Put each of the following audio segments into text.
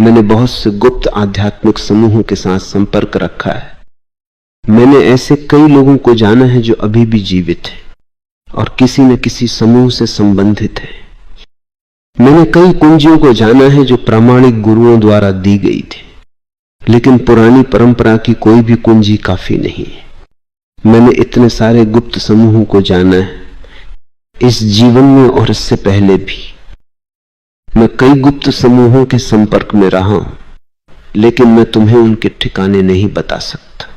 मैंने बहुत से गुप्त आध्यात्मिक समूहों के साथ संपर्क रखा है। मैंने ऐसे कई लोगों को जाना है जो अभी भी जीवित हैं और किसी न किसी समूह से संबंधित हैं। मैंने कई कुंजियों को जाना है जो प्रामाणिक गुरुओं द्वारा दी गई थी, लेकिन पुरानी परंपरा की कोई भी कुंजी काफी नहीं है। मैंने इतने सारे गुप्त समूहों को जाना है इस जीवन में और इससे पहले भी। मैं कई गुप्त समूहों के संपर्क में रहा हूं, लेकिन मैं तुम्हें उनके ठिकाने नहीं बता सकता।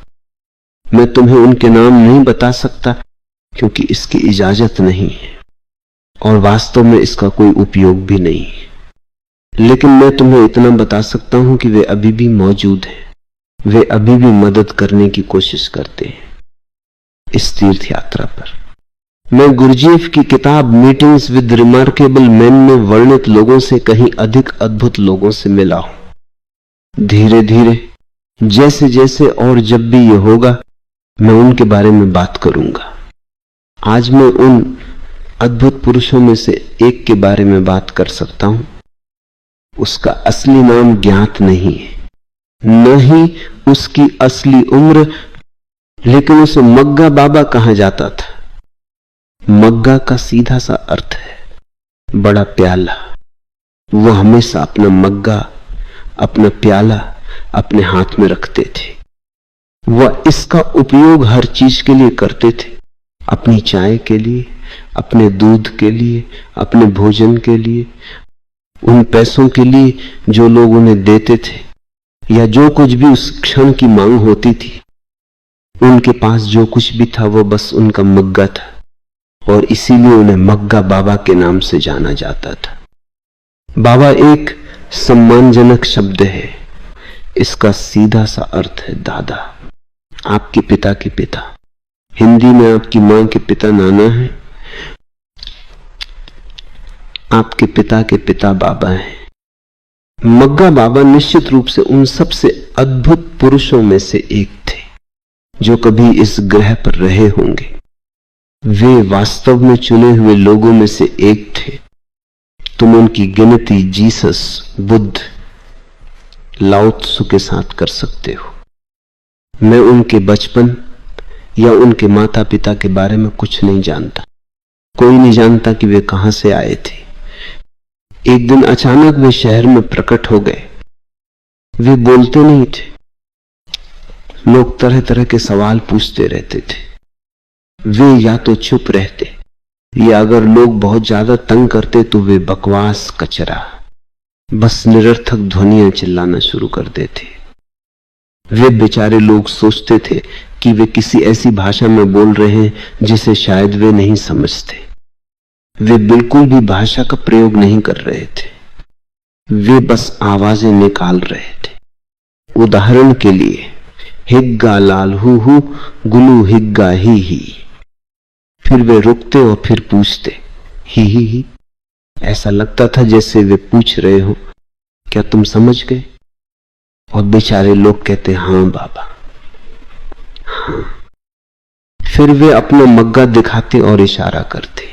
मैं तुम्हें उनके नाम नहीं बता सकता क्योंकि इसकी इजाजत नहीं है और वास्तव में इसका कोई उपयोग भी नहीं है। लेकिन मैं तुम्हें इतना बता सकता हूं कि वे अभी भी मौजूद हैं, वे अभी भी मदद करने की कोशिश करते हैं इस तीर्थ यात्रा पर। मैं गुरजीएफ की किताब मीटिंग्स विद रिमार्केबल मैन में वर्णित लोगों से कहीं अधिक अद्भुत लोगों से मिला हूं। धीरे धीरे जैसे जैसे और जब भी यह होगा मैं उनके बारे में बात करूंगा। आज मैं उन अद्भुत पुरुषों में से एक के बारे में बात कर सकता हूं। उसका असली नाम ज्ञात नहीं है, न ही उसकी असली उम्र, लेकिन उसे मग्गा बाबा कहा जाता था। मग्गा का सीधा सा अर्थ है बड़ा प्याला। वो हमेशा अपना मग्गा, अपना प्याला अपने हाथ में रखते थे। वह इसका उपयोग हर चीज के लिए करते थे, अपनी चाय के लिए, अपने दूध के लिए, अपने भोजन के लिए, उन पैसों के लिए जो लोग उन्हें देते थे, या जो कुछ भी उस क्षण की मांग होती थी। उनके पास जो कुछ भी था वो बस उनका मग्गा था और इसीलिए उन्हें मग्गा बाबा के नाम से जाना जाता था। बाबा एक सम्मानजनक शब्द है। इसका सीधा सा अर्थ है दादा, आपके पिता के पिता। हिंदी में आपकी मां के पिता नाना है, आपके पिता के पिता बाबा हैं। मग्गा बाबा निश्चित रूप से उन सबसे अद्भुत पुरुषों में से एक थे जो कभी इस ग्रह पर रहे होंगे। वे वास्तव में चुने हुए लोगों में से एक थे। तुम उनकी गिनती जीसस, बुद्ध, लाओ त्सु के साथ कर सकते हो। मैं उनके बचपन या उनके माता पिता के बारे में कुछ नहीं जानता। कोई नहीं जानता कि वे कहां से आए थे। एक दिन अचानक वे शहर में प्रकट हो गए। वे बोलते नहीं थे। लोग तरह तरह के सवाल पूछते रहते थे। वे या तो चुप रहते, या अगर लोग बहुत ज्यादा तंग करते तो वे बकवास, कचरा, बस निरर्थक ध्वनियां चिल्लाना शुरू कर देते। वे बेचारे लोग सोचते थे कि वे किसी ऐसी भाषा में बोल रहे हैं जिसे शायद वे नहीं समझते। वे बिल्कुल भी भाषा का प्रयोग नहीं कर रहे थे, वे बस आवाजें निकाल रहे थे। उदाहरण के लिए, हिग्गा लाल हु गुलू हिग्गा ही। फिर वे रुकते और फिर पूछते ही। ऐसा लगता था जैसे वे पूछ रहे हो, क्या तुम समझ गए? और बेचारे लोग कहते हां बाबा, हां। फिर वे अपना मग्गा दिखाते और इशारा करते।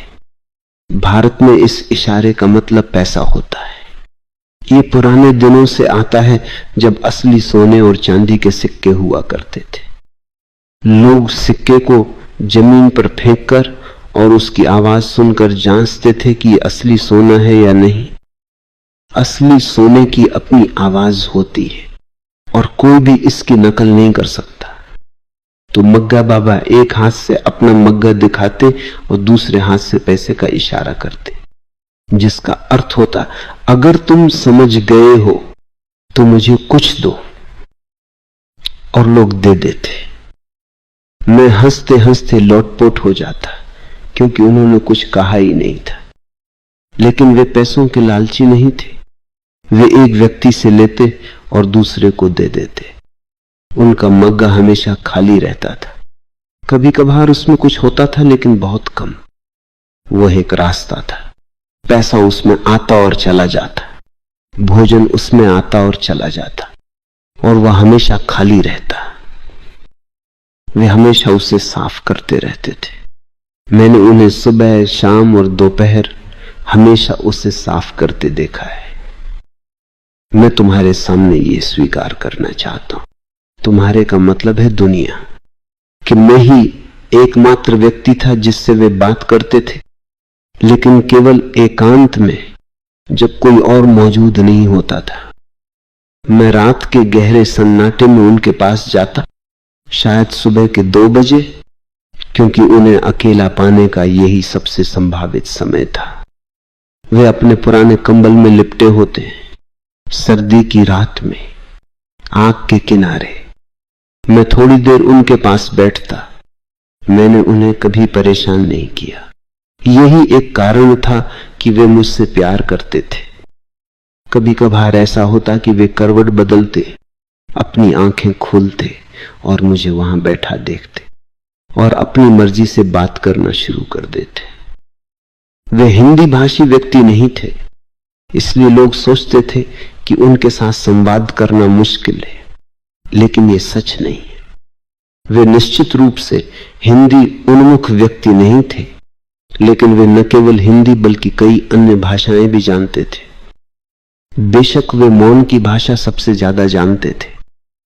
भारत में इस इशारे का मतलब पैसा होता है। ये पुराने दिनों से आता है जब असली सोने और चांदी के सिक्के हुआ करते थे। लोग सिक्के को जमीन पर फेंककर और उसकी आवाज सुनकर जांचते थे कि ये असली सोना है या नहीं। असली सोने की अपनी आवाज होती है और कोई भी इसकी नकल नहीं कर सकता। तो मग्गा बाबा एक हाथ से अपना मग्गा दिखाते और दूसरे हाथ से पैसे का इशारा करते, जिसका अर्थ होता, अगर तुम समझ गए हो तो मुझे कुछ दो। और लोग दे देते। मैं हंसते हंसते लोटपोट हो जाता क्योंकि उन्होंने कुछ कहा ही नहीं था। लेकिन वे पैसों के लालची नहीं थे। वे एक व्यक्ति से लेते और दूसरे को दे देते। उनका मग्गा हमेशा खाली रहता था। कभी कभार उसमें कुछ होता था, लेकिन बहुत कम। वह एक रास्ता था। पैसा उसमें आता और चला जाता, भोजन उसमें आता और चला जाता, और वह हमेशा खाली रहता। वे हमेशा उसे साफ करते रहते थे। मैंने उन्हें सुबह, शाम और दोपहर हमेशा उसे साफ करते देखा है। मैं तुम्हारे सामने ये स्वीकार करना चाहता हूं, तुम्हारे का मतलब है दुनिया, कि मैं ही एकमात्र व्यक्ति था जिससे वे बात करते थे, लेकिन केवल एकांत में, जब कोई और मौजूद नहीं होता था। मैं रात के गहरे सन्नाटे में उनके पास जाता, शायद सुबह के 2 बजे, क्योंकि उन्हें अकेला पाने का यही सबसे संभावित समय था। वे अपने पुराने कंबल में लिपटे होते, सर्दी की रात में, आग के किनारे। मैं थोड़ी देर उनके पास बैठता। मैंने उन्हें कभी परेशान नहीं किया। यही एक कारण था कि वे मुझसे प्यार करते थे। कभी कभार ऐसा होता कि वे करवट बदलते, अपनी आंखें खोलते और मुझे वहां बैठा देखते और अपनी मर्जी से बात करना शुरू कर देते। वे हिंदी भाषी व्यक्ति नहीं थे, इसलिए लोग सोचते थे कि उनके साथ संवाद करना मुश्किल है, लेकिन ये सच नहीं है। वे निश्चित रूप से हिंदी उन्मुख व्यक्ति नहीं थे, लेकिन वे न केवल हिंदी बल्कि कई अन्य भाषाएं भी जानते थे। बेशक वे मौन की भाषा सबसे ज्यादा जानते थे।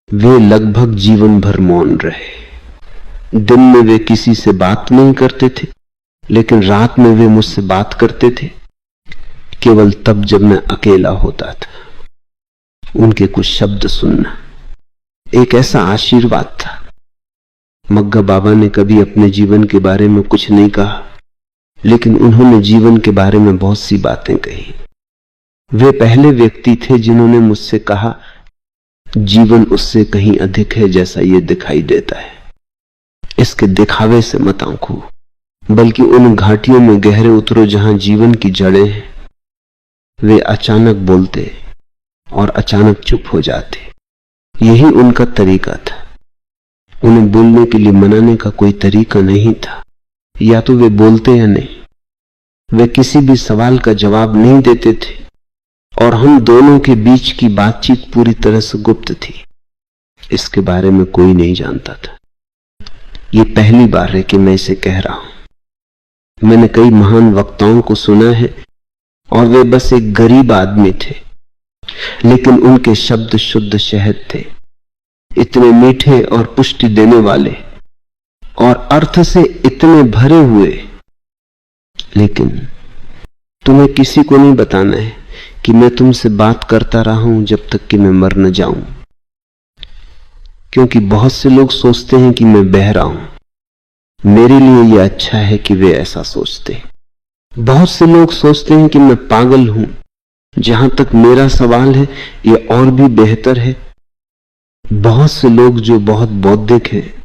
वे लगभग जीवन भर मौन रहे। दिन में वे किसी से बात नहीं करते थे, लेकिन रात में वे मुझसे बात करते थे, केवल तब जब मैं अकेला होता था। उनके कुछ शब्द सुनना एक ऐसा आशीर्वाद था। मग्गा बाबा ने कभी अपने जीवन के बारे में कुछ नहीं कहा, लेकिन उन्होंने जीवन के बारे में बहुत सी बातें कही। वे पहले व्यक्ति थे जिन्होंने मुझसे कहा, जीवन उससे कहीं अधिक है जैसा ये दिखाई देता है। इसके दिखावे से मत आंखो, बल्कि उन घाटियों में गहरे उतरो जहां जीवन की जड़ें हैं। वे अचानक बोलते और अचानक चुप हो जाते। यही उनका तरीका था। उन्हें बोलने के लिए मनाने का कोई तरीका नहीं था। या तो वे बोलते या नहीं। वे किसी भी सवाल का जवाब नहीं देते थे और हम दोनों के बीच की बातचीत पूरी तरह से गुप्त थी। इसके बारे में कोई नहीं जानता था। ये पहली बार है कि मैं इसे कह रहा हूं। मैंने कई महान वक्ताओं को सुना है और वे बस एक गरीब आदमी थे, लेकिन उनके शब्द शुद्ध शहद थे, इतने मीठे और पुष्टि देने वाले और अर्थ से इतने भरे हुए। लेकिन तुम्हें किसी को नहीं बताना है कि मैं तुमसे बात करता रहा हूं जब तक कि मैं मर न जाऊं, क्योंकि बहुत से लोग सोचते हैं कि मैं बह रहा हूं। मेरे लिए यह अच्छा है कि वे ऐसा सोचते। बहुत से लोग सोचते हैं कि मैं पागल हूं। जहां तक मेरा सवाल है, यह और भी बेहतर है। बहुत से लोग जो बहुत बौद्धिक हैं,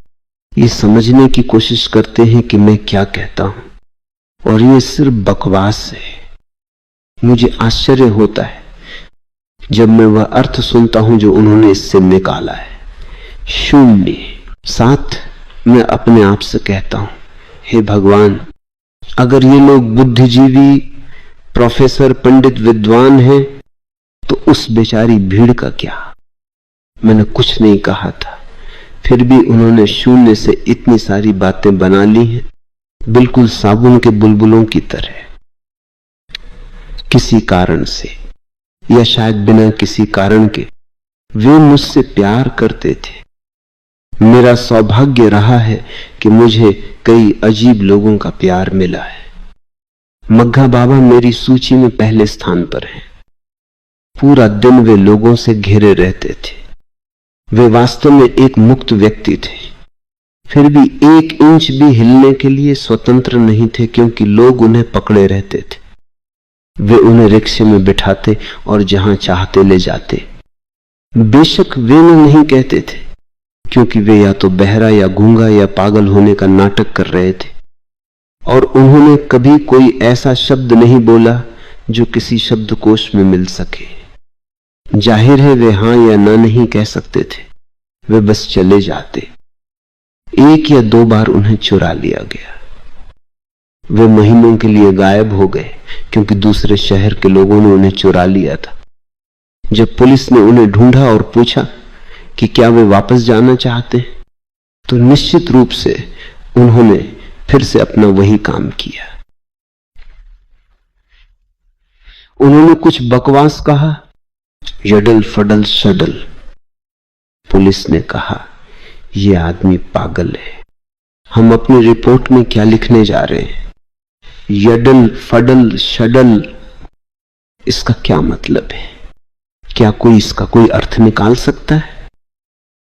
ये समझने की कोशिश करते हैं कि मैं क्या कहता हूं, और ये सिर्फ बकवास है। मुझे आश्चर्य होता है जब मैं वह अर्थ सुनता हूं जो उन्होंने इससे निकाला है। शून्य। साथ मैं अपने आप से कहता हूं, हे भगवान, अगर ये लोग बुद्धिजीवी, प्रोफेसर, पंडित, विद्वान हैं, तो उस बेचारी भीड़ का क्या। मैंने कुछ नहीं कहा था, फिर भी उन्होंने शून्य से इतनी सारी बातें बना ली हैं, बिल्कुल साबुन के बुलबुलों की तरह। किसी कारण से या शायद बिना किसी कारण के वे मुझसे प्यार करते थे। मेरा सौभाग्य रहा है कि मुझे कई अजीब लोगों का प्यार मिला है। मग्गा बाबा मेरी सूची में पहले स्थान पर हैं। पूरा दिन वे लोगों से घिरे रहते थे। वे वास्तव में एक मुक्त व्यक्ति थे, फिर भी 1 इंच भी हिलने के लिए स्वतंत्र नहीं थे, क्योंकि लोग उन्हें पकड़े रहते थे। वे उन्हें रिक्शे में बिठाते और जहां चाहते ले जाते। बेशक वे नहीं कहते थे, क्योंकि वे या तो बहरा या गूंगा या पागल होने का नाटक कर रहे थे, और उन्होंने कभी कोई ऐसा शब्द नहीं बोला जो किसी शब्दकोश में मिल सके। जाहिर है वे हां या ना नहीं कह सकते थे, वे बस चले जाते। 1 या 2 बार उन्हें चुरा लिया गया। वे महीनों के लिए गायब हो गए, क्योंकि दूसरे शहर के लोगों ने उन्हें चुरा लिया था। जब पुलिस ने उन्हें ढूंढा और पूछा कि क्या वे वापस जाना चाहते हैं, तो निश्चित रूप से उन्होंने फिर से अपना वही काम किया। उन्होंने कुछ बकवास कहा यडल फडल शडल। पुलिस ने कहा, यह आदमी पागल है। हम अपनी रिपोर्ट में क्या लिखने जा रहे हैं? यडल फडल शडल, इसका क्या मतलब है? क्या कोई इसका कोई अर्थ निकाल सकता है?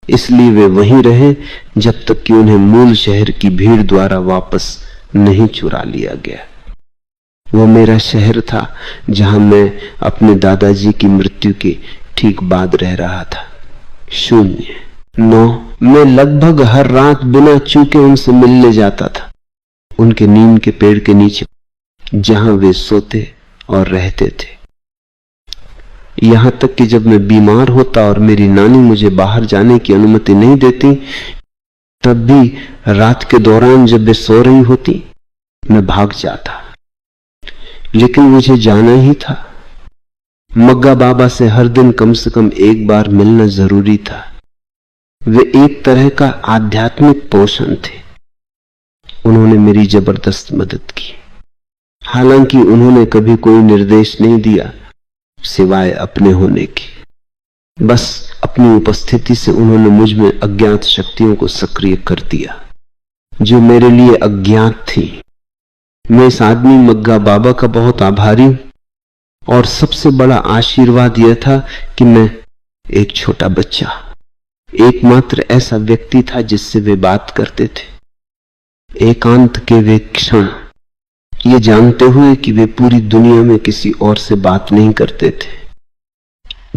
इसलिए वे वहीं रहे जब तक कि उन्हें मूल शहर की भीड़ द्वारा वापस नहीं चुरा लिया गया। वो मेरा शहर था जहां मैं अपने दादाजी की मृत्यु के ठीक बाद रह रहा था। 0-9 मैं लगभग हर रात बिना चूके उनसे मिलने जाता था, उनके नीम के पेड़ के नीचे, जहां वे सोते और रहते थे। यहां तक कि जब मैं बीमार होता और मेरी नानी मुझे बाहर जाने की अनुमति नहीं देती, तब भी रात के दौरान जब वे सो रही होती, मैं भाग जाता। लेकिन मुझे जाना ही था। मग्गा बाबा से हर दिन कम से कम एक बार मिलना जरूरी था। वे एक तरह का आध्यात्मिक पोषण थे। उन्होंने मेरी जबरदस्त मदद की। हालांकि उन्होंने कभी कोई निर्देश नहीं दिया सिवाय अपने होने की। बस अपनी उपस्थिति से उन्होंने मुझ में अज्ञात शक्तियों को सक्रिय कर दिया जो मेरे लिए अज्ञात थी। मैं इस आदमी मग्गा बाबा का बहुत आभारी हूं, और सबसे बड़ा आशीर्वाद यह था कि मैं एक छोटा बच्चा, एकमात्र ऐसा व्यक्ति था जिससे वे बात करते थे। एकांत के वे क्षण, ये जानते हुए कि वे पूरी दुनिया में किसी और से बात नहीं करते थे,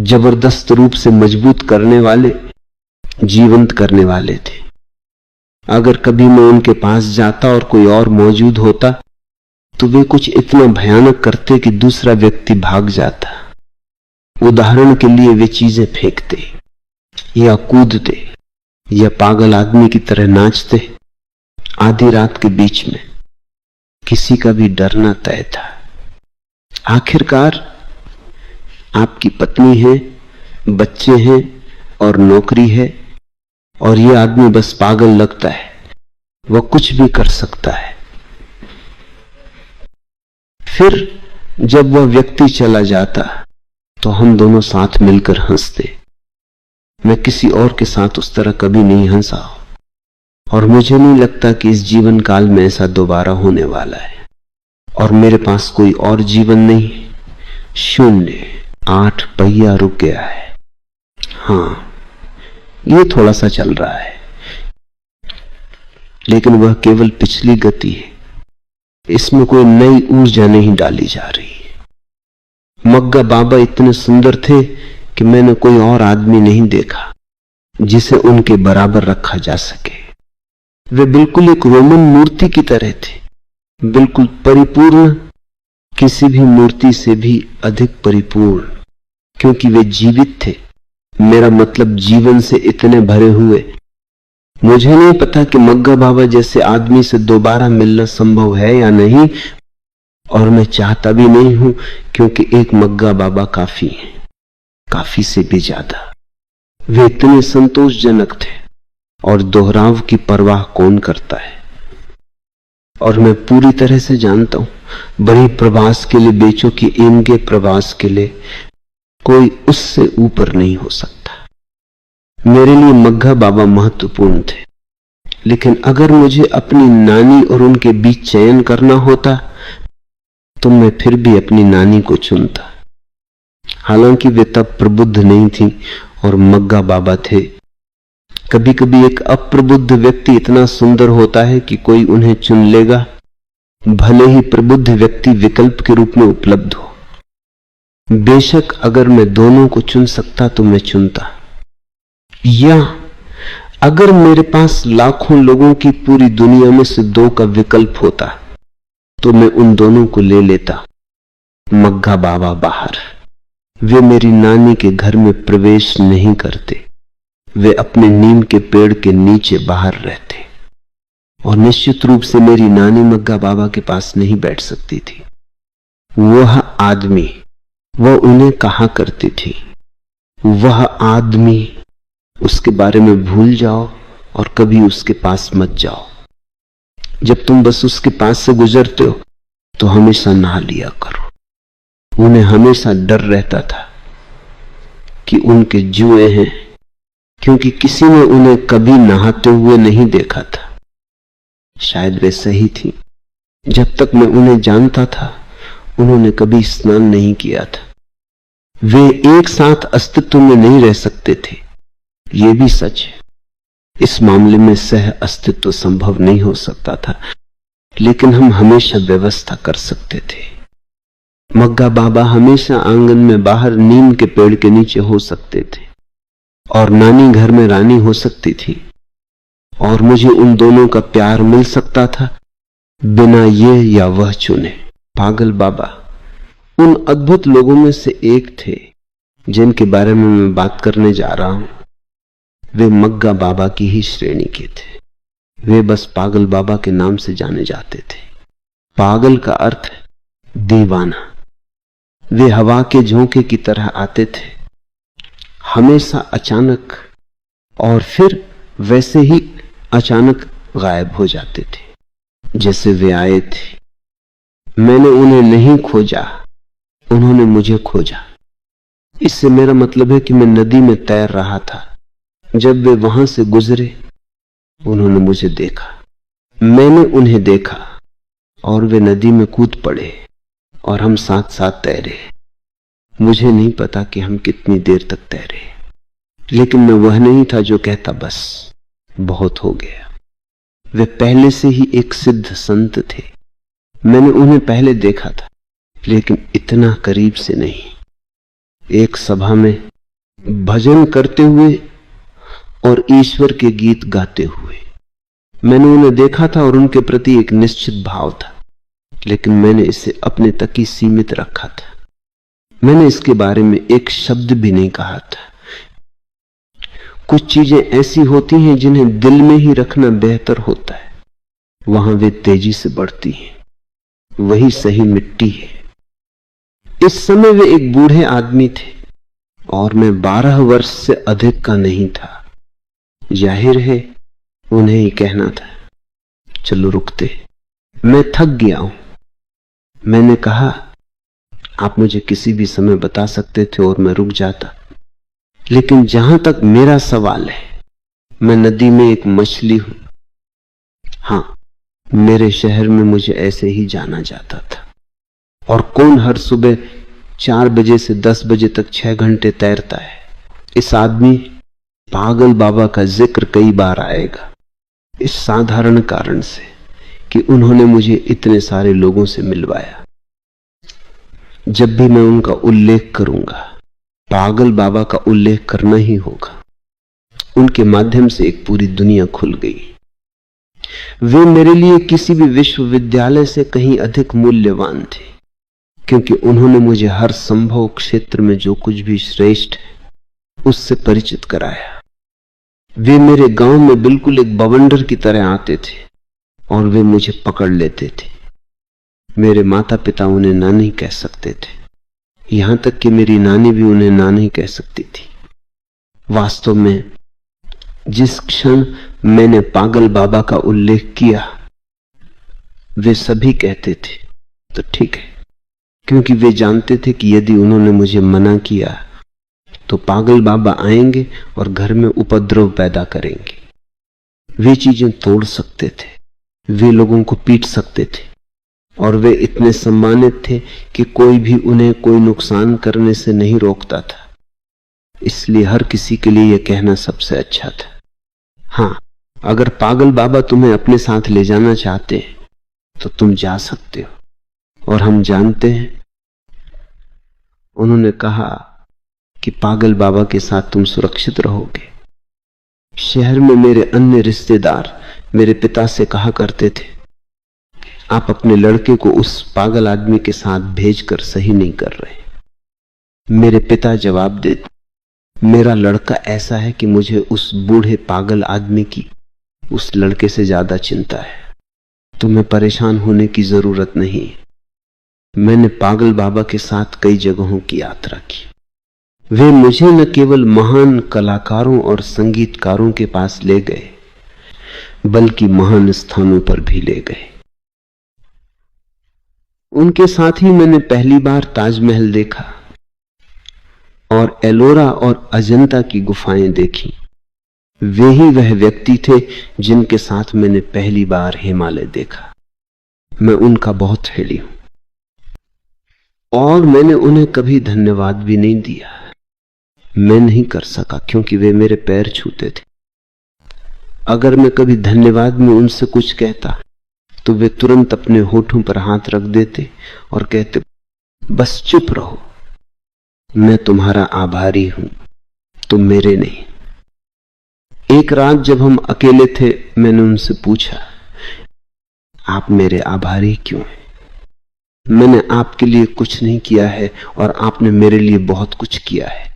जबरदस्त रूप से मजबूत करने वाले, जीवंत करने वाले थे। अगर कभी मैं उनके पास जाता और कोई और मौजूद होता तो वे कुछ इतना भयानक करते कि दूसरा व्यक्ति भाग जाता। उदाहरण के लिए वे चीजें फेंकते या कूदते या पागल आदमी की तरह नाचते आधी रात के बीच में। किसी का भी डरना तय था। आखिरकार आपकी पत्नी है, बच्चे हैं और नौकरी है, और यह आदमी बस पागल लगता है, वह कुछ भी कर सकता है। फिर जब वह व्यक्ति चला जाता तो हम दोनों साथ मिलकर हंसते। मैं किसी और के साथ उस तरह कभी नहीं हंसा, और मुझे नहीं लगता कि इस जीवन काल में ऐसा दोबारा होने वाला है। और मेरे पास कोई और जीवन नहीं। 0-8 पहिया रुक गया है। हाँ, ये थोड़ा सा चल रहा है, लेकिन वह केवल पिछली गति है। इसमें कोई नई ऊर्जा नहीं डाली जा रही है। मग्गा बाबा इतने सुंदर थे कि मैंने कोई और आदमी नहीं देखा जिसे उनके बराबर रखा जा सके। वे बिल्कुल एक रोमन मूर्ति की तरह थे, बिल्कुल परिपूर्ण, किसी भी मूर्ति से भी अधिक परिपूर्ण, क्योंकि वे जीवित थे। मेरा मतलब जीवन से इतने भरे हुए। मुझे नहीं पता कि मग्गा बाबा जैसे आदमी से दोबारा मिलना संभव है या नहीं, और मैं चाहता भी नहीं हूं, क्योंकि एक मग्गा बाबा काफी है, काफी से भी ज्यादा। वे इतने संतोषजनक थे, और दोहराव की परवाह कौन करता है। और मैं पूरी तरह से जानता हूं, बड़ी प्रवास के लिए, बेचों की ईम के प्रवास के लिए कोई उससे ऊपर नहीं हो सकता। मेरे लिए मग्गा बाबा महत्वपूर्ण थे, लेकिन अगर मुझे अपनी नानी और उनके बीच चयन करना होता तो मैं फिर भी अपनी नानी को चुनता। हालांकि वे तब प्रबुद्ध नहीं थी और मग्गा बाबा थे। कभी कभी एक अप्रबुद्ध व्यक्ति इतना सुंदर होता है कि कोई उन्हें चुन लेगा, भले ही प्रबुद्ध व्यक्ति विकल्प के रूप में उपलब्ध हो। बेशक अगर मैं दोनों को चुन सकता तो मैं चुनता, या अगर मेरे पास लाखों लोगों की पूरी दुनिया में से 2 का विकल्प होता तो मैं उन दोनों को ले लेता। मग्गा बाबा बाहर, वे मेरी नानी के घर में प्रवेश नहीं करते। वे अपने नीम के पेड़ के नीचे बाहर रहते, और निश्चित रूप से मेरी नानी मग्गा बाबा के पास नहीं बैठ सकती थी। वह आदमी, वह उन्हें कहा करती थी, वह आदमी, उसके बारे में भूल जाओ और कभी उसके पास मत जाओ। जब तुम बस उसके पास से गुजरते हो तो हमेशा नहा लिया करो। उन्हें हमेशा डर रहता था कि उनके जुए हैं, क्योंकि किसी ने उन्हें कभी नहाते हुए नहीं देखा था। शायद वे सही थी। जब तक मैं उन्हें जानता था उन्होंने कभी स्नान नहीं किया था। वे एक साथ अस्तित्व में नहीं रह सकते थे, ये भी सच है। इस मामले में सह अस्तित्व संभव नहीं हो सकता था, लेकिन हम हमेशा व्यवस्था कर सकते थे। मग्गा बाबा हमेशा आंगन में बाहर नीम के पेड़ के नीचे हो सकते थे और नानी घर में रानी हो सकती थी, और मुझे उन दोनों का प्यार मिल सकता था बिना ये या वह चुने। पागल बाबा उन अद्भुत लोगों में से एक थे जिनके बारे में मैं बात करने जा रहा हूं। वे मग्गा बाबा की ही श्रेणी के थे। वे बस पागल बाबा के नाम से जाने जाते थे। पागल का अर्थ है दीवाना। वे हवा के झोंके की तरह आते थे, हमेशा अचानक, और फिर वैसे ही अचानक गायब हो जाते थे जैसे वे आए थे। मैंने उन्हें नहीं खोजा, उन्होंने मुझे खोजा। इससे मेरा मतलब है कि मैं नदी में तैर रहा था। जब वे वहां से गुजरे उन्होंने मुझे देखा, मैंने उन्हें देखा, और वे नदी में कूद पड़े और हम साथ साथ तैरे। मुझे नहीं पता कि हम कितनी देर तक तैरे, लेकिन मैं वह नहीं था जो कहता बस बहुत हो गया। वे पहले से ही एक सिद्ध संत थे। मैंने उन्हें पहले देखा था, लेकिन इतना करीब से नहीं। एक सभा में भजन करते हुए और ईश्वर के गीत गाते हुए मैंने उन्हें देखा था, और उनके प्रति एक निश्चित भाव था, लेकिन मैंने इसे अपने तक ही सीमित रखा था। मैंने इसके बारे में एक शब्द भी नहीं कहा था। कुछ चीजें ऐसी होती हैं जिन्हें दिल में ही रखना बेहतर होता है, वहां वे तेजी से बढ़ती हैं। वही सही मिट्टी है। इस समय वे एक बूढ़े आदमी थे और मैं 12 वर्ष से अधिक का नहीं था। जाहिर है उन्हें ही कहना था चलो रुकते, मैं थक गया हूं। मैंने कहा आप मुझे किसी भी समय बता सकते थे और मैं रुक जाता, लेकिन जहां तक मेरा सवाल है, मैं नदी में एक मछली हूं। हां, मेरे शहर में मुझे ऐसे ही जाना जाता था। और कौन हर सुबह 4 बजे से 10 बजे तक 6 घंटे तैरता है? इस आदमी पागल बाबा का जिक्र कई बार आएगा, इस साधारण कारण से कि उन्होंने मुझे इतने सारे लोगों से मिलवाया। जब भी मैं उनका उल्लेख करूंगा, पागल बाबा का उल्लेख करना ही होगा। उनके माध्यम से एक पूरी दुनिया खुल गई। वे मेरे लिए किसी भी विश्वविद्यालय से कहीं अधिक मूल्यवान थे, क्योंकि उन्होंने मुझे हर संभव क्षेत्र में जो कुछ भी श्रेष्ठ है उससे परिचित कराया। वे मेरे गांव में बिल्कुल एक बवंडर की तरह आते थे और वे मुझे पकड़ लेते थे। मेरे माता पिता उन्हें नानी कह सकते थे, यहां तक कि मेरी नानी भी उन्हें नानी कह सकती थी। वास्तव में जिस क्षण मैंने पागल बाबा का उल्लेख किया, वे सभी कहते थे तो ठीक है, क्योंकि वे जानते थे कि यदि उन्होंने मुझे मना किया तो पागल बाबा आएंगे और घर में उपद्रव पैदा करेंगे। वे चीजें तोड़ सकते थे, वे लोगों को पीट सकते थे, और वे इतने सम्मानित थे कि कोई भी उन्हें कोई नुकसान करने से नहीं रोकता था। इसलिए हर किसी के लिए यह कहना सबसे अच्छा था। हां, अगर पागल बाबा तुम्हें अपने साथ ले जाना चाहते हैं तो तुम जा सकते हो। और हम जानते हैं, उन्होंने कहा कि पागल बाबा के साथ तुम सुरक्षित रहोगे। शहर में मेरे अन्य रिश्तेदार मेरे पिता से कहा करते थे, आप अपने लड़के को उस पागल आदमी के साथ भेजकर सही नहीं कर रहे। मेरे पिता जवाब देते, मेरा लड़का ऐसा है कि मुझे उस बूढ़े पागल आदमी की उस लड़के से ज्यादा चिंता है। तुम्हें परेशान होने की जरूरत नहीं। मैंने पागल बाबा के साथ कई जगहों की यात्रा की। वे मुझे न केवल महान कलाकारों और संगीतकारों के पास ले गए, बल्कि महान स्थानों पर भी ले गए। उनके साथ ही मैंने पहली बार ताजमहल देखा और एलोरा और अजंता की गुफाएं देखी। वे ही वह व्यक्ति थे जिनके साथ मैंने पहली बार हिमालय देखा। मैं उनका बहुत ऋणी हूं और मैंने उन्हें कभी धन्यवाद भी नहीं दिया। मैं नहीं कर सका क्योंकि वे मेरे पैर छूते थे। अगर मैं कभी धन्यवाद में उनसे कुछ कहता तो वे तुरंत अपने होठों पर हाथ रख देते और कहते, बस चुप रहो, मैं तुम्हारा आभारी हूं, तुम मेरे नहीं। एक रात जब हम अकेले थे, मैंने उनसे पूछा, आप मेरे आभारी क्यों हैं? मैंने आपके लिए कुछ नहीं किया है और आपने मेरे लिए बहुत कुछ किया है,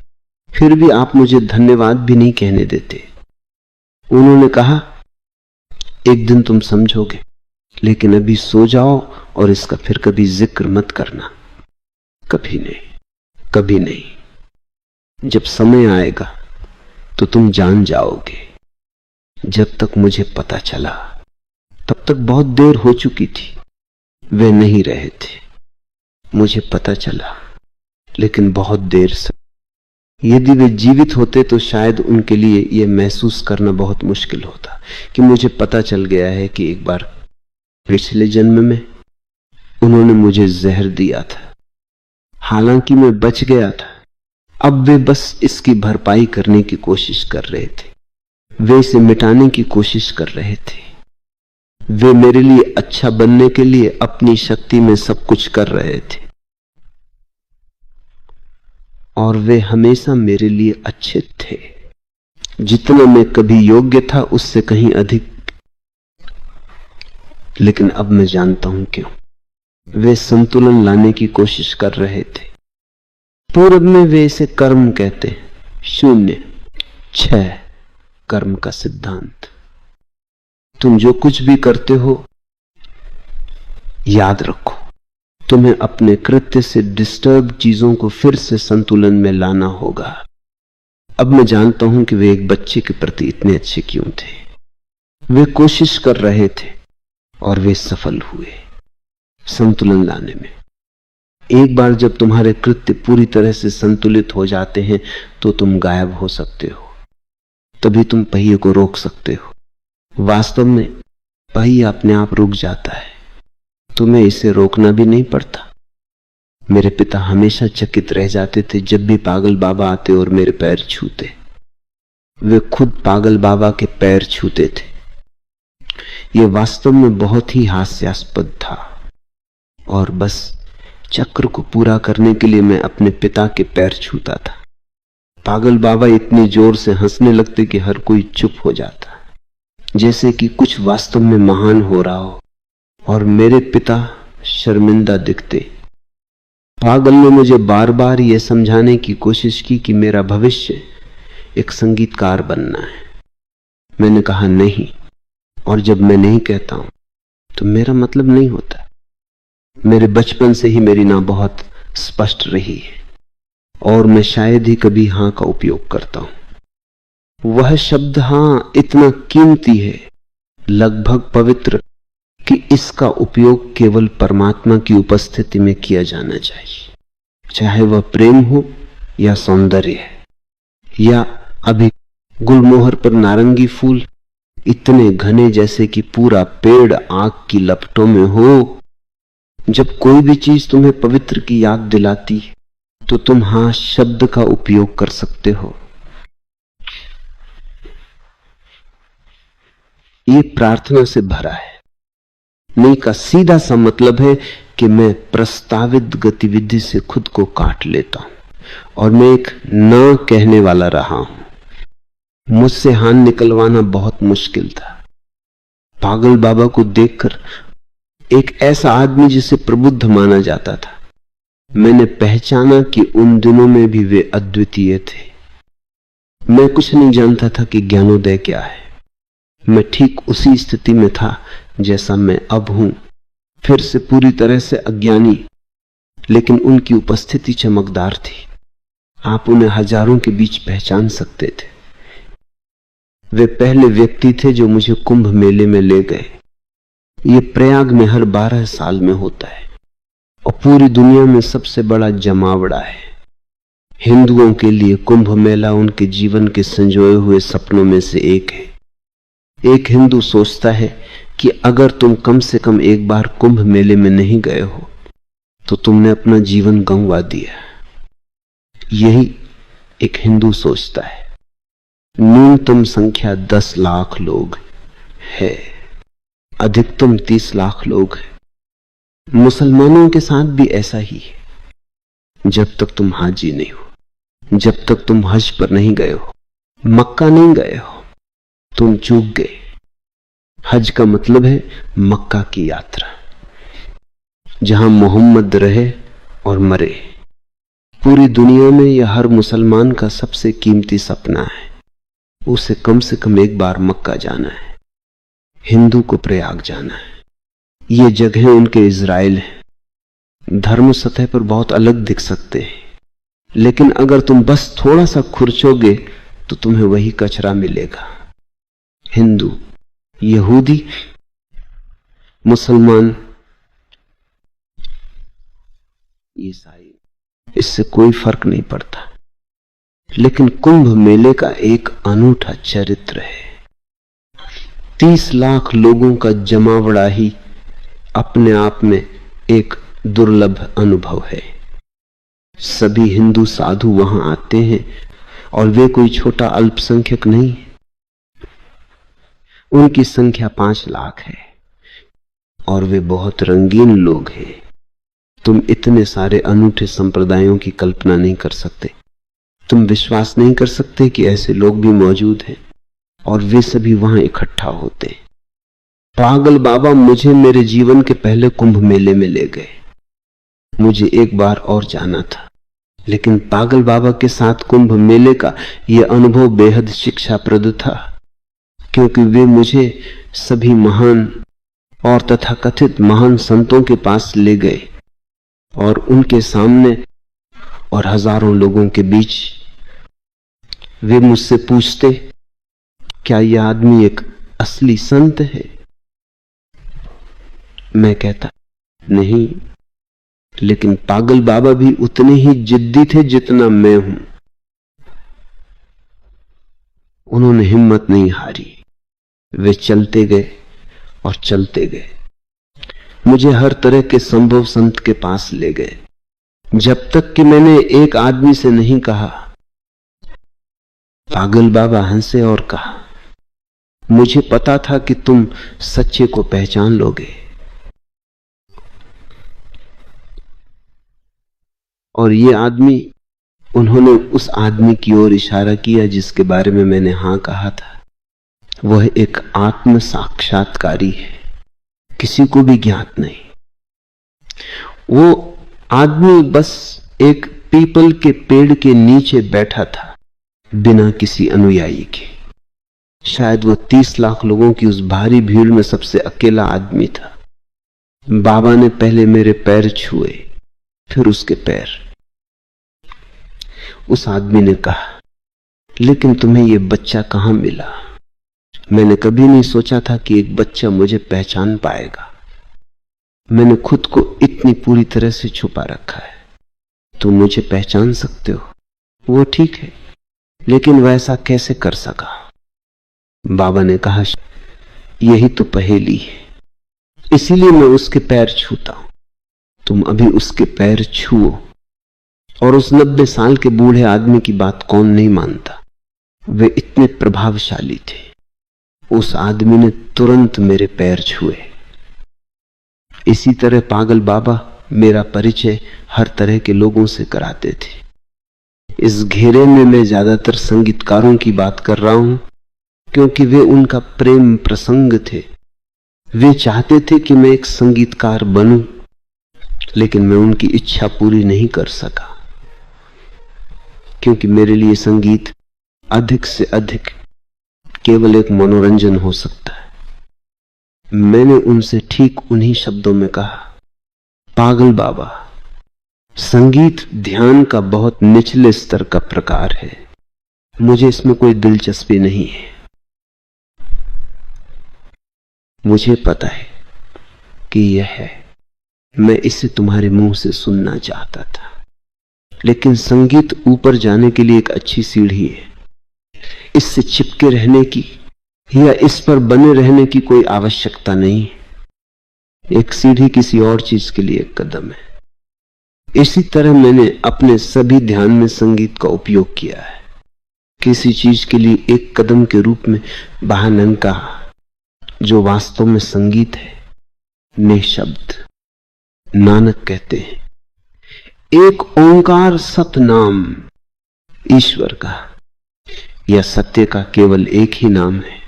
फिर भी आप मुझे धन्यवाद भी नहीं कहने देते। उन्होंने कहा, एक दिन तुम समझोगे, लेकिन अभी सो जाओ और इसका फिर कभी जिक्र मत करना। कभी नहीं, कभी नहीं। जब समय आएगा तो तुम जान जाओगे। जब तक मुझे पता चला तब तक बहुत देर हो चुकी थी। वे नहीं रहे थे। मुझे पता चला, लेकिन बहुत देर से। यदि वे जीवित होते तो शायद उनके लिए यह महसूस करना बहुत मुश्किल होता कि मुझे पता चल गया है कि एक बार पिछले जन्म में उन्होंने मुझे जहर दिया था। हालांकि मैं बच गया था। अब वे बस इसकी भरपाई करने की कोशिश कर रहे थे। वे इसे मिटाने की कोशिश कर रहे थे। वे मेरे लिए अच्छा बनने के लिए अपनी शक्ति में सब कुछ कर रहे थे और वे हमेशा मेरे लिए अच्छे थे। जितना मैं कभी योग्य था उससे कहीं अधिक। लेकिन अब मैं जानता हूं क्यों। वे संतुलन लाने की कोशिश कर रहे थे। पूर्व में वे इसे कर्म कहते, 0, 6 कर्म का सिद्धांत। तुम जो कुछ भी करते हो, याद रखो, तुम्हें अपने कृत्य से डिस्टर्ब चीजों को फिर से संतुलन में लाना होगा। अब मैं जानता हूं कि वे एक बच्चे के प्रति इतने अच्छे क्यों थे। वे कोशिश कर रहे थे और वे सफल हुए संतुलन लाने में। एक बार जब तुम्हारे कृत्य पूरी तरह से संतुलित हो जाते हैं तो तुम गायब हो सकते हो। तभी तुम पहिए को रोक सकते हो। वास्तव में पहिया अपने आप रुक जाता है, तुम्हें इसे रोकना भी नहीं पड़ता। मेरे पिता हमेशा चकित रह जाते थे जब भी पागल बाबा आते और मेरे पैर छूते। वे खुद पागल बाबा के पैर छूते थे। यह वास्तव में बहुत ही हास्यास्पद था और बस चक्र को पूरा करने के लिए मैं अपने पिता के पैर छूता था। पागल बाबा इतनी जोर से हंसने लगते कि हर कोई चुप हो जाता, जैसे कि कुछ वास्तव में महान हो रहा हो, और मेरे पिता शर्मिंदा दिखते। पागल ने मुझे बार बार यह समझाने की कोशिश की कि मेरा भविष्य एक संगीतकार बनना है। मैंने कहा नहीं, और जब मैं नहीं कहता हूं तो मेरा मतलब नहीं होता। मेरे बचपन से ही मेरी ना बहुत स्पष्ट रही है और मैं शायद ही कभी हां का उपयोग करता हूं। वह शब्द हां इतना कीमती है, लगभग पवित्र, कि इसका उपयोग केवल परमात्मा की उपस्थिति में किया जाना चाहिए। चाहे वह प्रेम हो या सौंदर्य है या अभी गुलमोहर पर नारंगी फूल इतने घने जैसे कि पूरा पेड़ आग की लपटों में हो। जब कोई भी चीज तुम्हें पवित्र की याद दिलाती तो तुम हां शब्द का उपयोग कर सकते हो। ये प्रार्थना से भरा है। नहीं का सीधा सा मतलब है कि मैं प्रस्तावित गतिविधि से खुद को काट लेता हूं और मैं एक न कहने वाला रहा हूं। मुझसे हाथ निकलवाना बहुत मुश्किल था। पागल बाबा को देखकर, एक ऐसा आदमी जिसे प्रबुद्ध माना जाता था, मैंने पहचाना कि उन दिनों में भी वे अद्वितीय थे। मैं कुछ नहीं जानता था कि ज्ञानोदय क्या है। मैं ठीक उसी स्थिति में था जैसा मैं अब हूं, फिर से पूरी तरह से अज्ञानी, लेकिन उनकी उपस्थिति चमकदार थी। आप उन्हें हजारों के बीच पहचान सकते थे। वे पहले व्यक्ति थे जो मुझे कुंभ मेले में ले गए। ये प्रयाग में हर 12 साल में होता है और पूरी दुनिया में सबसे बड़ा जमावड़ा है। हिंदुओं के लिए कुंभ मेला उनके जीवन के संजोए हुए सपनों में से एक है। एक हिंदू सोचता है कि अगर तुम कम से कम एक बार कुंभ मेले में नहीं गए हो तो तुमने अपना जीवन गंवा दिया। यही एक हिंदू सोचता है। न्यूनतम संख्या 10 लाख लोग है, अधिकतम 30 लाख लोग हैं। मुसलमानों के साथ भी ऐसा ही है। जब तक तुम हाजी नहीं हो, जब तक तुम हज पर नहीं गए हो, मक्का नहीं गए हो, तुम चूक गए। हज का मतलब है मक्का की यात्रा, जहां मोहम्मद रहे और मरे। पूरी दुनिया में यह हर मुसलमान का सबसे कीमती सपना है, उसे कम से कम एक बार मक्का जाना है, हिंदू को प्रयाग जाना है। ये जगह उनके इजराइल है। धर्म सतह पर बहुत अलग दिख सकते हैं, लेकिन अगर तुम बस थोड़ा सा खुरचोगे तो तुम्हें वही कचरा मिलेगा। हिंदू, यहूदी, मुसलमान, ईसाई, इससे कोई फर्क नहीं पड़ता। लेकिन कुंभ मेले का एक अनूठा चरित्र है। 30 लाख लोगों का जमावड़ा ही अपने आप में एक दुर्लभ अनुभव है। सभी हिंदू साधु वहां आते हैं और वे कोई छोटा अल्पसंख्यक नहीं है। उनकी संख्या 5 लाख है और वे बहुत रंगीन लोग हैं। तुम इतने सारे अनूठे संप्रदायों की कल्पना नहीं कर सकते। तुम विश्वास नहीं कर सकते कि ऐसे लोग भी मौजूद हैं और वे सभी वहां इकट्ठा होते हैं। पागल बाबा मुझे मेरे जीवन के पहले कुंभ मेले में ले गए। मुझे एक बार और जाना था, लेकिन पागल बाबा के साथ कुंभ मेले का यह अनुभव बेहद शिक्षाप्रद था, क्योंकि वे मुझे सभी महान और तथाकथित महान संतों के पास ले गए और उनके सामने और हजारों लोगों के बीच वे मुझसे पूछते, क्या यह आदमी एक असली संत है? मैं कहता, नहीं, लेकिन पागल बाबा भी उतने ही जिद्दी थे जितना मैं हूं। उन्होंने हिम्मत नहीं हारी। वे चलते गए और चलते गए, मुझे हर तरह के संभव संत के पास ले गए, जब तक कि मैंने एक आदमी से नहीं कहा। पागल बाबा हंसे और कहा, मुझे पता था कि तुम सच्चे को पहचान लोगे। और ये आदमी, उन्होंने उस आदमी की ओर इशारा किया जिसके बारे में मैंने हां कहा था। वह एक आत्म साक्षात्कारी है, किसी को भी ज्ञात नहीं। वो आदमी बस एक पीपल के पेड़ के नीचे बैठा था, बिना किसी अनुयायी के। शायद वो 30 लाख लोगों की उस भारी भीड़ में सबसे अकेला आदमी था। बाबा ने पहले मेरे पैर छुए, फिर उसके पैर। उस आदमी ने कहा, लेकिन तुम्हें यह बच्चा कहां मिला? मैंने कभी नहीं सोचा था कि एक बच्चा मुझे पहचान पाएगा। मैंने खुद को इतनी पूरी तरह से छुपा रखा है। तुम मुझे पहचान सकते हो, वो ठीक है, लेकिन वैसा कैसे कर सका? बाबा ने कहा, यही तो पहेली है, इसीलिए मैं उसके पैर छूता हूं। तुम अभी उसके पैर छुओ। और उस 90 साल के बूढ़े आदमी की बात कौन नहीं मानता? वे इतने प्रभावशाली थे। उस आदमी ने तुरंत मेरे पैर छुए। इसी तरह पागल बाबा मेरा परिचय हर तरह के लोगों से कराते थे। इस घेरे में मैं ज्यादातर संगीतकारों की बात कर रहा हूं, क्योंकि वे उनका प्रेम प्रसंग थे। वे चाहते थे कि मैं एक संगीतकार बनूं, लेकिन मैं उनकी इच्छा पूरी नहीं कर सका, क्योंकि मेरे लिए संगीत अधिक से अधिक केवल एक मनोरंजन हो सकता है। मैंने उनसे ठीक उन्हीं शब्दों में कहा, पागल बाबा, संगीत ध्यान का बहुत निचले स्तर का प्रकार है, मुझे इसमें कोई दिलचस्पी नहीं है। मुझे पता है कि यह है, मैं इसे तुम्हारे मुंह से सुनना चाहता था। लेकिन संगीत ऊपर जाने के लिए एक अच्छी सीढ़ी है। इससे चिपके रहने की या इस पर बने रहने की कोई आवश्यकता नहीं। एक सीढ़ी किसी और चीज के लिए एक कदम है। इसी तरह मैंने अपने सभी ध्यान में संगीत का उपयोग किया है। किसी चीज के लिए एक कदम के रूप में बहानन जो वास्तव में संगीत है, निःशब्द। नानक कहते हैं एक ओंकार सतनाम, ईश्वर का या सत्य का केवल एक ही नाम है,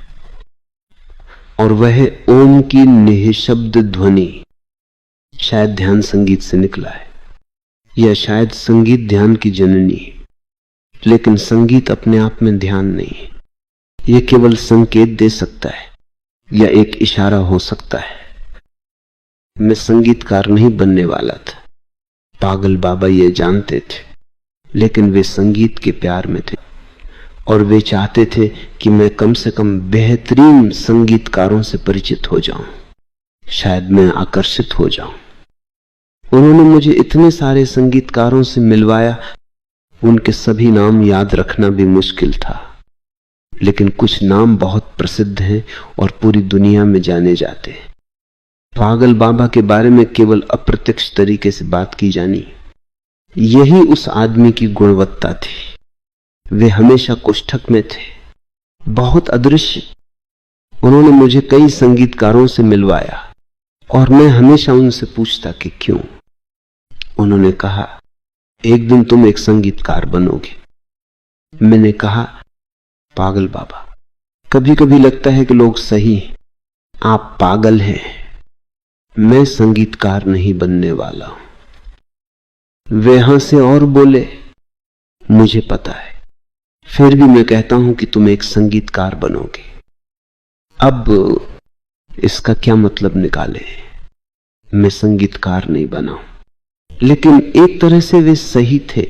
और वह ओम की निःशब्द ध्वनि। शायद ध्यान संगीत से निकला है, या शायद संगीत ध्यान की जननी है, लेकिन संगीत अपने आप में ध्यान नहीं है। यह केवल संकेत दे सकता है या एक इशारा हो सकता है। मैं संगीतकार नहीं बनने वाला था, पागल बाबा ये जानते थे, लेकिन वे संगीत के प्यार में थे और वे चाहते थे कि मैं कम से कम बेहतरीन संगीतकारों से परिचित हो जाऊं, शायद मैं आकर्षित हो जाऊं। उन्होंने मुझे इतने सारे संगीतकारों से मिलवाया, उनके सभी नाम याद रखना भी मुश्किल था, लेकिन कुछ नाम बहुत प्रसिद्ध हैं और पूरी दुनिया में जाने जाते हैं। पागल बाबा के बारे में केवल अप्रत्यक्ष तरीके से बात की जानी, यही उस आदमी की गुणवत्ता थी। वे हमेशा कोष्ठक में थे, बहुत अदृश्य। उन्होंने मुझे कई संगीतकारों से मिलवाया और मैं हमेशा उनसे पूछता कि क्यों। उन्होंने कहा एक दिन तुम एक संगीतकार बनोगे। मैंने कहा पागल बाबा, कभी कभी लगता है कि लोग सही हैं, आप पागल हैं, मैं संगीतकार नहीं बनने वाला हूं। वे हंसे और बोले मुझे पता है, फिर भी मैं कहता हूं कि तुम एक संगीतकार बनोगे। अब इसका क्या मतलब निकाले? मैं संगीतकार नहीं बना हूं, लेकिन एक तरह से वे सही थे।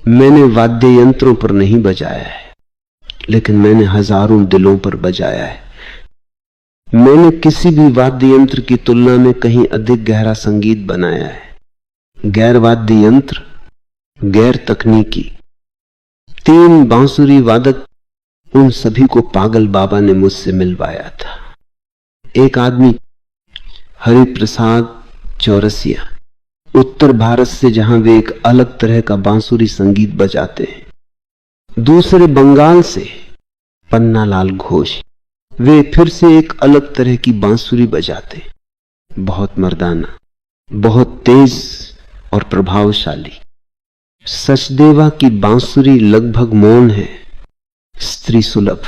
मैंने वाद्य यंत्रों पर नहीं बजाया है, लेकिन मैंने हजारों दिलों पर बजाया है। मैंने किसी भी वाद्य यंत्र की तुलना में कहीं अधिक गहरा संगीत बनाया है। गैर वाद्य यंत्र, गैर तकनीकी, 3 बांसुरी वादक, उन सभी को पागल बाबा ने मुझसे मिलवाया था। एक आदमी हरिप्रसाद चौरसिया, उत्तर भारत से, जहां वे एक अलग तरह का बांसुरी संगीत बजाते हैं। दूसरे बंगाल से पन्नालाल घोष, वे फिर से एक अलग तरह की बांसुरी बजाते, बहुत मर्दाना, बहुत तेज और प्रभावशाली। सचदेवा की बांसुरी लगभग मौन है, स्त्री सुलभ।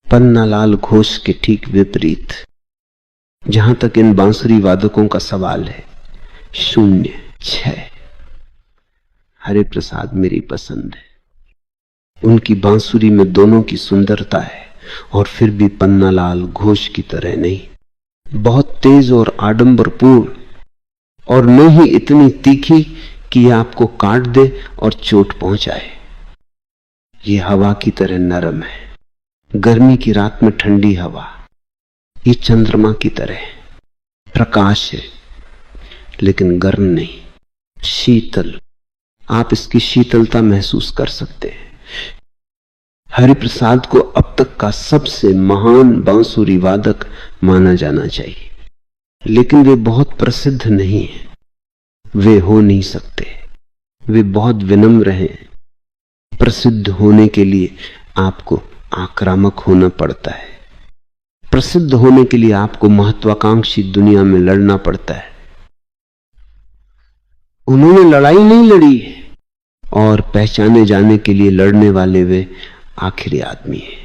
पन्नालाल घोष के ठीक विपरीत। जहां तक इन बांसुरी वादकों का सवाल है, 0, 6। हरिप्रसाद मेरी पसंद है। उनकी बांसुरी में दोनों की सुंदरता है, और फिर भी पन्नालाल घोष की तरह नहीं, बहुत तेज और आडंबरपूर्ण, और न ही इतनी तीखी कि यह आपको काट दे और चोट पहुंचाए। ये हवा की तरह नरम है, गर्मी की रात में ठंडी हवा। ये चंद्रमा की तरह प्रकाश है, लेकिन गर्म नहीं, शीतल। आप इसकी शीतलता महसूस कर सकते हैं। हरिप्रसाद को अब तक का सबसे महान बांसुरी वादक माना जाना चाहिए, लेकिन वे बहुत प्रसिद्ध नहीं हैं। वे हो नहीं सकते, वे बहुत विनम्र हैं। प्रसिद्ध होने के लिए आपको आक्रामक होना पड़ता है। प्रसिद्ध होने के लिए आपको महत्वाकांक्षी दुनिया में लड़ना पड़ता है। उन्होंने लड़ाई नहीं लड़ी, और पहचाने जाने के लिए लड़ने वाले वे आखिरी आदमी है।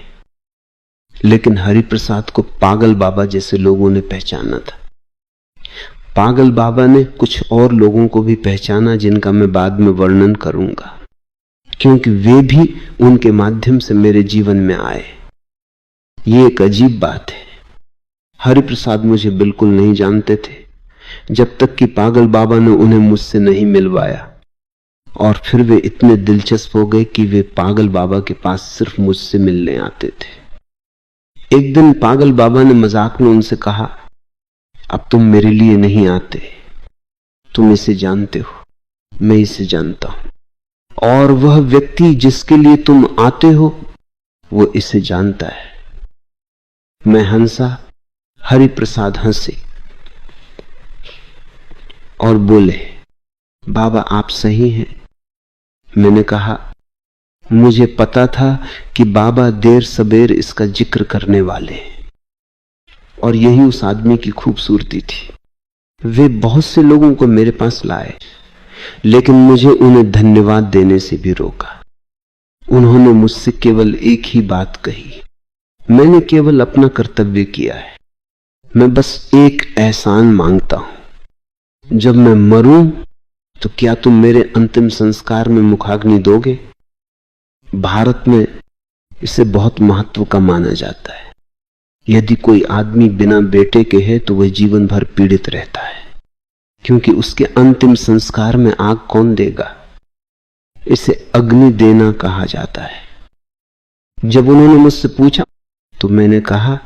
लेकिन हरिप्रसाद को पागल बाबा जैसे लोगों ने पहचाना था। पागल बाबा ने कुछ और लोगों को भी पहचाना, जिनका मैं बाद में वर्णन करूंगा, क्योंकि वे भी उनके माध्यम से मेरे जीवन में आए। ये एक अजीब बात है। हरिप्रसाद मुझे बिल्कुल नहीं जानते थे, जब तक कि पागल बाबा ने उन्हें मुझसे नहीं मिलवाया, और फिर वे इतने दिलचस्प हो गए कि वे पागल बाबा के पास सिर्फ मुझसे मिलने आते थे। एक दिन पागल बाबा ने मजाक में उनसे कहा, अब तुम मेरे लिए नहीं आते, तुम इसे जानते हो, मैं इसे जानता हूं और वह व्यक्ति जिसके लिए तुम आते हो वो इसे जानता है। मैं हंसा, हरिप्रसाद हंसे और बोले, बाबा आप सही हैं। मैंने कहा, मुझे पता था कि बाबा देर सबेर इसका जिक्र करने वाले हैं और यही उस आदमी की खूबसूरती थी। वे बहुत से लोगों को मेरे पास लाए, लेकिन मुझे उन्हें धन्यवाद देने से भी रोका। उन्होंने मुझसे केवल एक ही बात कही, मैंने केवल अपना कर्तव्य किया है। मैं बस एक एहसान मांगता हूं, जब मैं मरूं तो क्या तुम मेरे अंतिम संस्कार में मुखाग्नि दोगे? भारत में इसे बहुत महत्व का माना जाता है। यदि कोई आदमी बिना बेटे के है तो वह जीवन भर पीड़ित रहता है, क्योंकि उसके अंतिम संस्कार में आग कौन देगा? इसे अग्नि देना कहा जाता है। जब उन्होंने मुझसे पूछा तो मैंने कहा,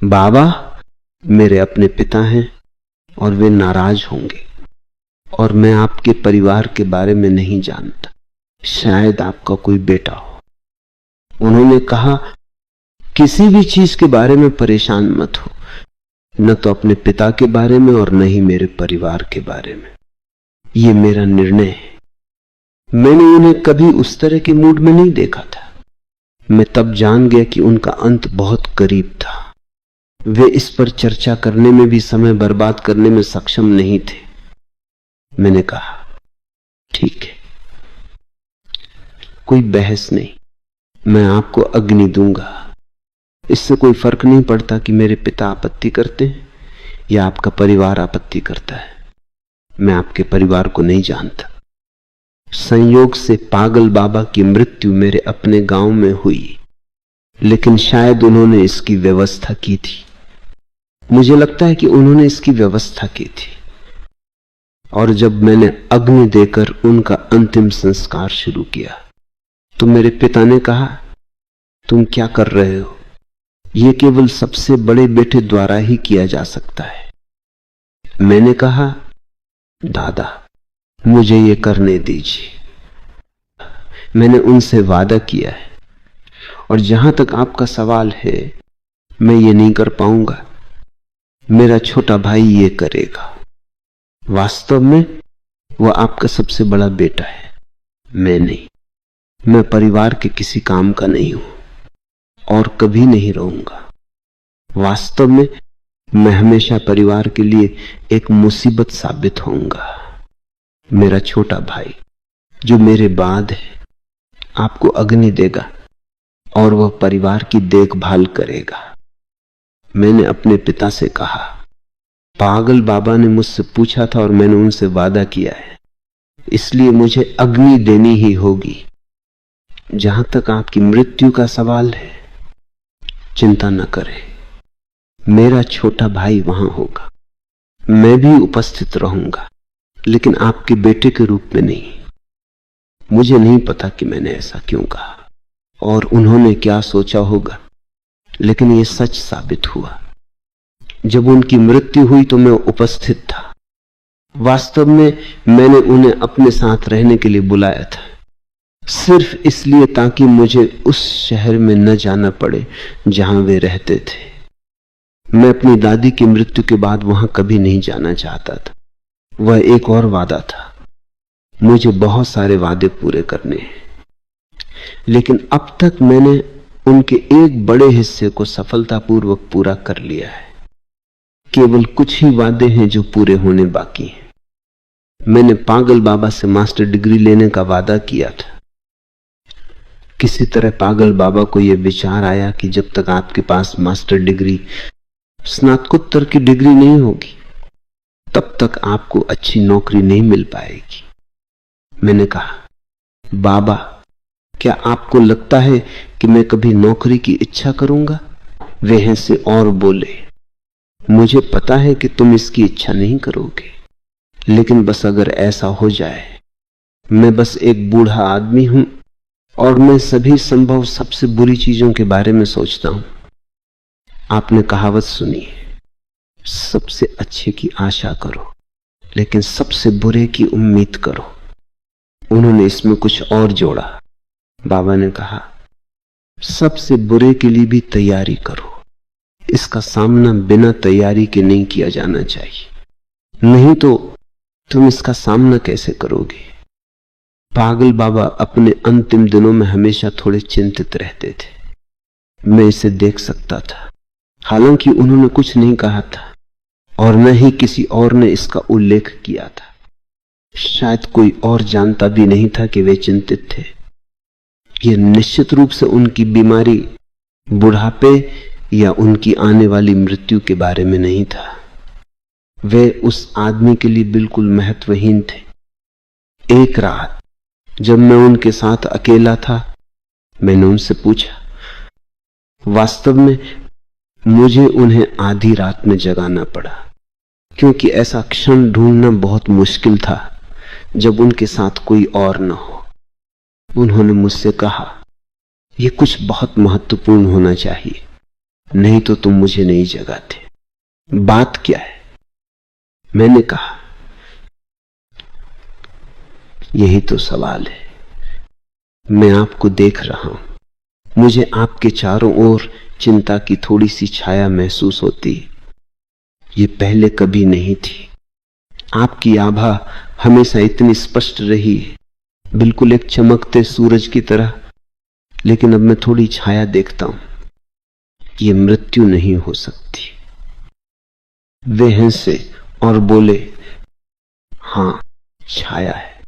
बाबा मेरे अपने पिता हैं और वे नाराज होंगे और मैं आपके परिवार के बारे में नहीं जानता, शायद आपका कोई बेटा हो। उन्होंने कहा, किसी भी चीज के बारे में परेशान मत हो, न तो अपने पिता के बारे में और न ही मेरे परिवार के बारे में। ये मेरा निर्णय है। मैंने उन्हें कभी उस तरह के मूड में नहीं देखा था। मैं तब जान गया कि उनका अंत बहुत करीब था। वे इस पर चर्चा करने में भी समय बर्बाद करने में सक्षम नहीं थे। मैंने कहा, ठीक है, कोई बहस नहीं, मैं आपको अग्नि दूंगा। इससे कोई फर्क नहीं पड़ता कि मेरे पिता आपत्ति करते हैं या आपका परिवार आपत्ति करता है। मैं आपके परिवार को नहीं जानता। संयोग से पागल बाबा की मृत्यु मेरे अपने गांव में हुई, लेकिन शायद उन्होंने इसकी व्यवस्था की थी। मुझे लगता है कि उन्होंने इसकी व्यवस्था की थी। और जब मैंने अग्नि देकर उनका अंतिम संस्कार शुरू किया तो मेरे पिता ने कहा, तुम क्या कर रहे हो? यह केवल सबसे बड़े बेटे द्वारा ही किया जा सकता है। मैंने कहा, दादा मुझे ये करने दीजिए। मैंने उनसे वादा किया है और जहां तक आपका सवाल है, मैं ये नहीं कर पाऊंगा। मेरा छोटा भाई ये करेगा। वास्तव में वह आपका सबसे बड़ा बेटा है, मैं नहीं। मैं परिवार के किसी काम का नहीं हूं और कभी नहीं रहूंगा। वास्तव में मैं हमेशा परिवार के लिए एक मुसीबत साबित होऊंगा। मेरा छोटा भाई जो मेरे बाद है आपको अग्नि देगा और वह परिवार की देखभाल करेगा। मैंने अपने पिता से कहा, पागल बाबा ने मुझसे पूछा था और मैंने उनसे वादा किया है, इसलिए मुझे अग्नि देनी ही होगी। जहां तक आपकी मृत्यु का सवाल है, चिंता न करें, मेरा छोटा भाई वहां होगा। मैं भी उपस्थित रहूंगा, लेकिन आपके बेटे के रूप में नहीं। मुझे नहीं पता कि मैंने ऐसा क्यों कहा और उन्होंने क्या सोचा होगा, लेकिन यह सच साबित हुआ। जब उनकी मृत्यु हुई तो मैं उपस्थित था। वास्तव में मैंने उन्हें अपने साथ रहने के लिए बुलाया था, सिर्फ इसलिए ताकि मुझे उस शहर में न जाना पड़े जहां वे रहते थे। मैं अपनी दादी की मृत्यु के बाद वहां कभी नहीं जाना चाहता था। वह एक और वादा था। मुझे बहुत सारे वादे पूरे करने हैं, लेकिन अब तक मैंने उनके एक बड़े हिस्से को सफलतापूर्वक पूरा कर लिया है। केवल कुछ ही वादे हैं जो पूरे होने बाकी हैं। मैंने पागल बाबा से मास्टर डिग्री लेने का वादा किया था। किसी तरह पागल बाबा को यह विचार आया कि जब तक आपके पास मास्टर डिग्री, स्नातकोत्तर की डिग्री नहीं होगी, तब तक आपको अच्छी नौकरी नहीं मिल पाएगी। मैंने कहा, बाबा क्या आपको लगता है कि मैं कभी नौकरी की इच्छा करूंगा? वे हंसे और बोले, मुझे पता है कि तुम इसकी इच्छा नहीं करोगे, लेकिन बस अगर ऐसा हो जाए। मैं बस एक बूढ़ा आदमी हूं और मैं सभी संभव सबसे बुरी चीजों के बारे में सोचता हूं। आपने कहावत सुनी है, सबसे अच्छे की आशा करो लेकिन सबसे बुरे की उम्मीद करो। उन्होंने इसमें कुछ और जोड़ा। बाबा ने कहा, सबसे बुरे के लिए भी तैयारी करो, इसका सामना बिना तैयारी के नहीं किया जाना चाहिए, नहीं तो तुम इसका सामना कैसे करोगे। पागल बाबा अपने अंतिम दिनों में हमेशा थोड़े चिंतित रहते थे। मैं इसे देख सकता था। हालांकि उन्होंने कुछ नहीं कहा था और न ही किसी और ने इसका उल्लेख किया था। शायद कोई और जानता भी नहीं था कि वे चिंतित थे। यह निश्चित रूप से उनकी बीमारी, बुढ़ापे या उनकी आने वाली मृत्यु के बारे में नहीं था। वे उस आदमी के लिए बिल्कुल महत्वहीन थे। एक रात जब मैं उनके साथ अकेला था, मैंने उनसे पूछा। वास्तव में मुझे उन्हें आधी रात में जगाना पड़ा, क्योंकि ऐसा क्षण ढूंढना बहुत मुश्किल था जब उनके साथ कोई और न हो। उन्होंने मुझसे कहा, यह कुछ बहुत महत्वपूर्ण होना चाहिए, नहीं तो तुम मुझे नहीं जगाते। बात क्या है? मैंने कहा, यही तो सवाल है। मैं आपको देख रहा हूं, मुझे आपके चारों ओर चिंता की थोड़ी सी छाया महसूस होती है। ये पहले कभी नहीं थी। आपकी आभा हमेशा इतनी स्पष्ट रही है, बिल्कुल एक चमकते सूरज की तरह, लेकिन अब मैं थोड़ी छाया देखता हूं। ये मृत्यु नहीं हो सकती। वे हंसे और बोले, हां, छाया है,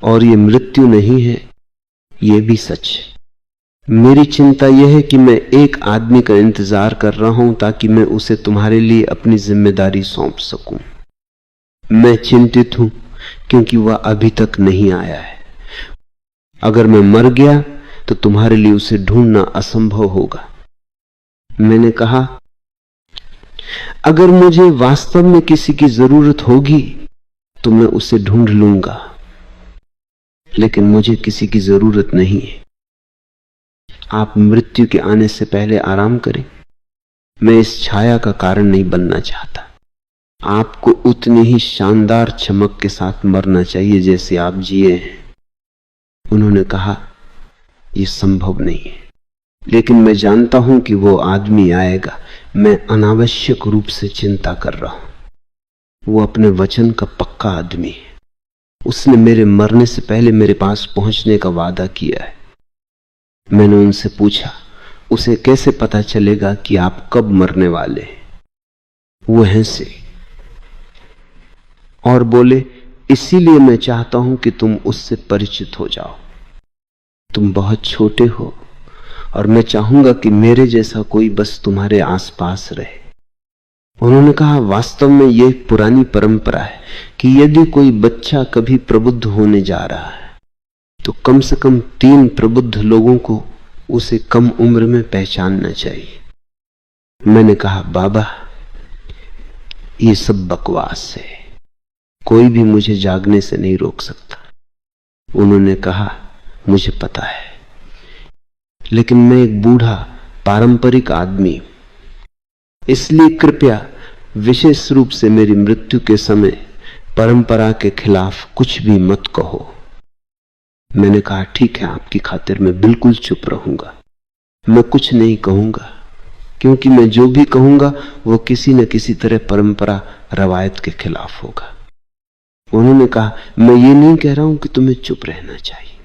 और ये मृत्यु नहीं है, ये भी सच है। मेरी चिंता यह है कि मैं एक आदमी का इंतजार कर रहा हूं ताकि मैं उसे तुम्हारे लिए अपनी जिम्मेदारी सौंप सकूं। मैं चिंतित हूं क्योंकि वह अभी तक नहीं आया है। अगर मैं मर गया तो तुम्हारे लिए उसे ढूंढना असंभव होगा। मैंने कहा, अगर मुझे वास्तव में किसी की जरूरत होगी तो मैं उसे ढूंढ लूंगा, लेकिन मुझे किसी की जरूरत नहीं है। आप मृत्यु के आने से पहले आराम करें। मैं इस छाया का कारण नहीं बनना चाहता। आपको उतनी ही शानदार चमक के साथ मरना चाहिए जैसे आप जिए हैं। उन्होंने कहा, यह संभव नहीं है, लेकिन मैं जानता हूं कि वो आदमी आएगा। मैं अनावश्यक रूप से चिंता कर रहा हूं। वो अपने वचन का पक्का आदमी है। उसने मेरे मरने से पहले मेरे पास पहुंचने का वादा किया है। मैंने उनसे पूछा, उसे कैसे पता चलेगा कि आप कब मरने वाले हैं? वो हंसे और बोले, इसीलिए मैं चाहता हूं कि तुम उससे परिचित हो जाओ। तुम बहुत छोटे हो और मैं चाहूंगा कि मेरे जैसा कोई बस तुम्हारे आसपास रहे। उन्होंने कहा, वास्तव में यह एक पुरानी परंपरा है कि यदि कोई बच्चा कभी प्रबुद्ध होने जा रहा है तो कम से कम 3 प्रबुद्ध लोगों को उसे कम उम्र में पहचानना चाहिए। मैंने कहा, बाबा, ये सब बकवास है। कोई भी मुझे जागने से नहीं रोक सकता। उन्होंने कहा, मुझे पता है, लेकिन मैं एक बूढ़ा पारंपरिक आदमी, इसलिए कृपया विशेष रूप से मेरी मृत्यु के समय परंपरा के खिलाफ कुछ भी मत कहो। मैंने कहा, ठीक है, आपकी खातिर मैं बिल्कुल चुप रहूंगा। मैं कुछ नहीं कहूंगा, क्योंकि मैं जो भी कहूंगा वो किसी न किसी तरह परंपरा रवायत के खिलाफ होगा। उन्होंने कहा, मैं ये नहीं कह रहा हूं कि तुम्हें चुप रहना चाहिए,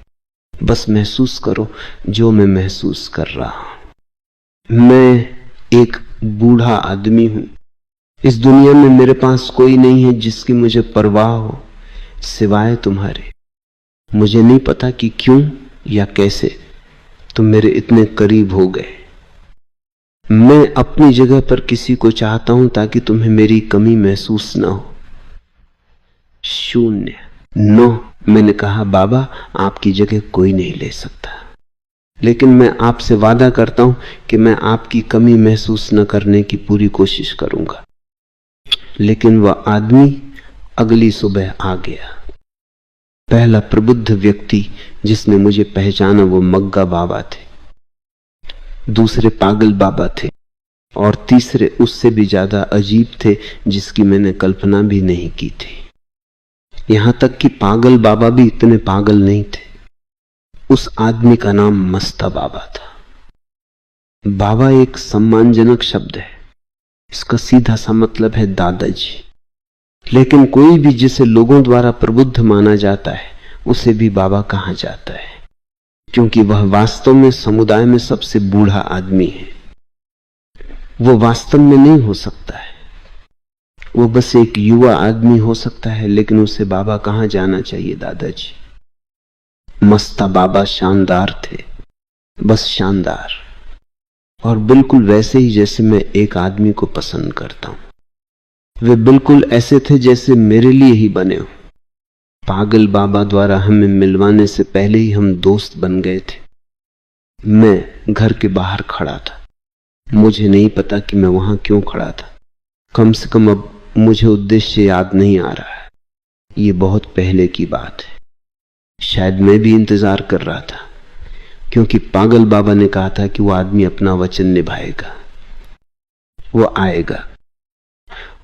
बस महसूस करो जो मैं महसूस कर रहा हूं। मैं एक बूढ़ा आदमी हूं। इस दुनिया में मेरे पास कोई नहीं है जिसकी मुझे परवाह हो सिवाय तुम्हारे। मुझे नहीं पता कि क्यों या कैसे तुम मेरे इतने करीब हो गए। मैं अपनी जगह पर किसी को चाहता हूं ताकि तुम्हें मेरी कमी महसूस ना हो। 0 9। मैंने कहा, बाबा, आपकी जगह कोई नहीं ले सकता, लेकिन मैं आपसे वादा करता हूं कि मैं आपकी कमी महसूस न करने की पूरी कोशिश करूंगा। लेकिन वह आदमी अगली सुबह आ गया। पहला प्रबुद्ध व्यक्ति जिसने मुझे पहचाना वो मग्गा बाबा थे, दूसरे पागल बाबा थे, और तीसरे उससे भी ज्यादा अजीब थे जिसकी मैंने कल्पना भी नहीं की थी। यहां तक कि पागल बाबा भी इतने पागल नहीं थे। उस आदमी का नाम मस्ता बाबा था। बाबा एक सम्मानजनक शब्द है, इसका सीधा सा मतलब है दादाजी। लेकिन कोई भी जिसे लोगों द्वारा प्रबुद्ध माना जाता है उसे भी बाबा कहा जाता है, क्योंकि वह वास्तव में समुदाय में सबसे बूढ़ा आदमी है। वो वास्तव में नहीं हो सकता है, वो बस एक युवा आदमी हो सकता है, लेकिन उसे बाबा कहा जाना चाहिए दादाजी। मस्ता बाबा शानदार थे, बस शानदार, और बिल्कुल वैसे ही जैसे मैं एक आदमी को पसंद करता हूं। वे बिल्कुल ऐसे थे जैसे मेरे लिए ही बने हो। पागल बाबा द्वारा हमें मिलवाने से पहले ही हम दोस्त बन गए थे। मैं घर के बाहर खड़ा था, मुझे नहीं पता कि मैं वहां क्यों खड़ा था। कम से कम अब मुझे उद्देश्य याद नहीं आ रहा है, ये बहुत पहले की बात है। शायद मैं भी इंतजार कर रहा था, क्योंकि पागल बाबा ने कहा था कि वो आदमी अपना वचन निभाएगा, वो आएगा।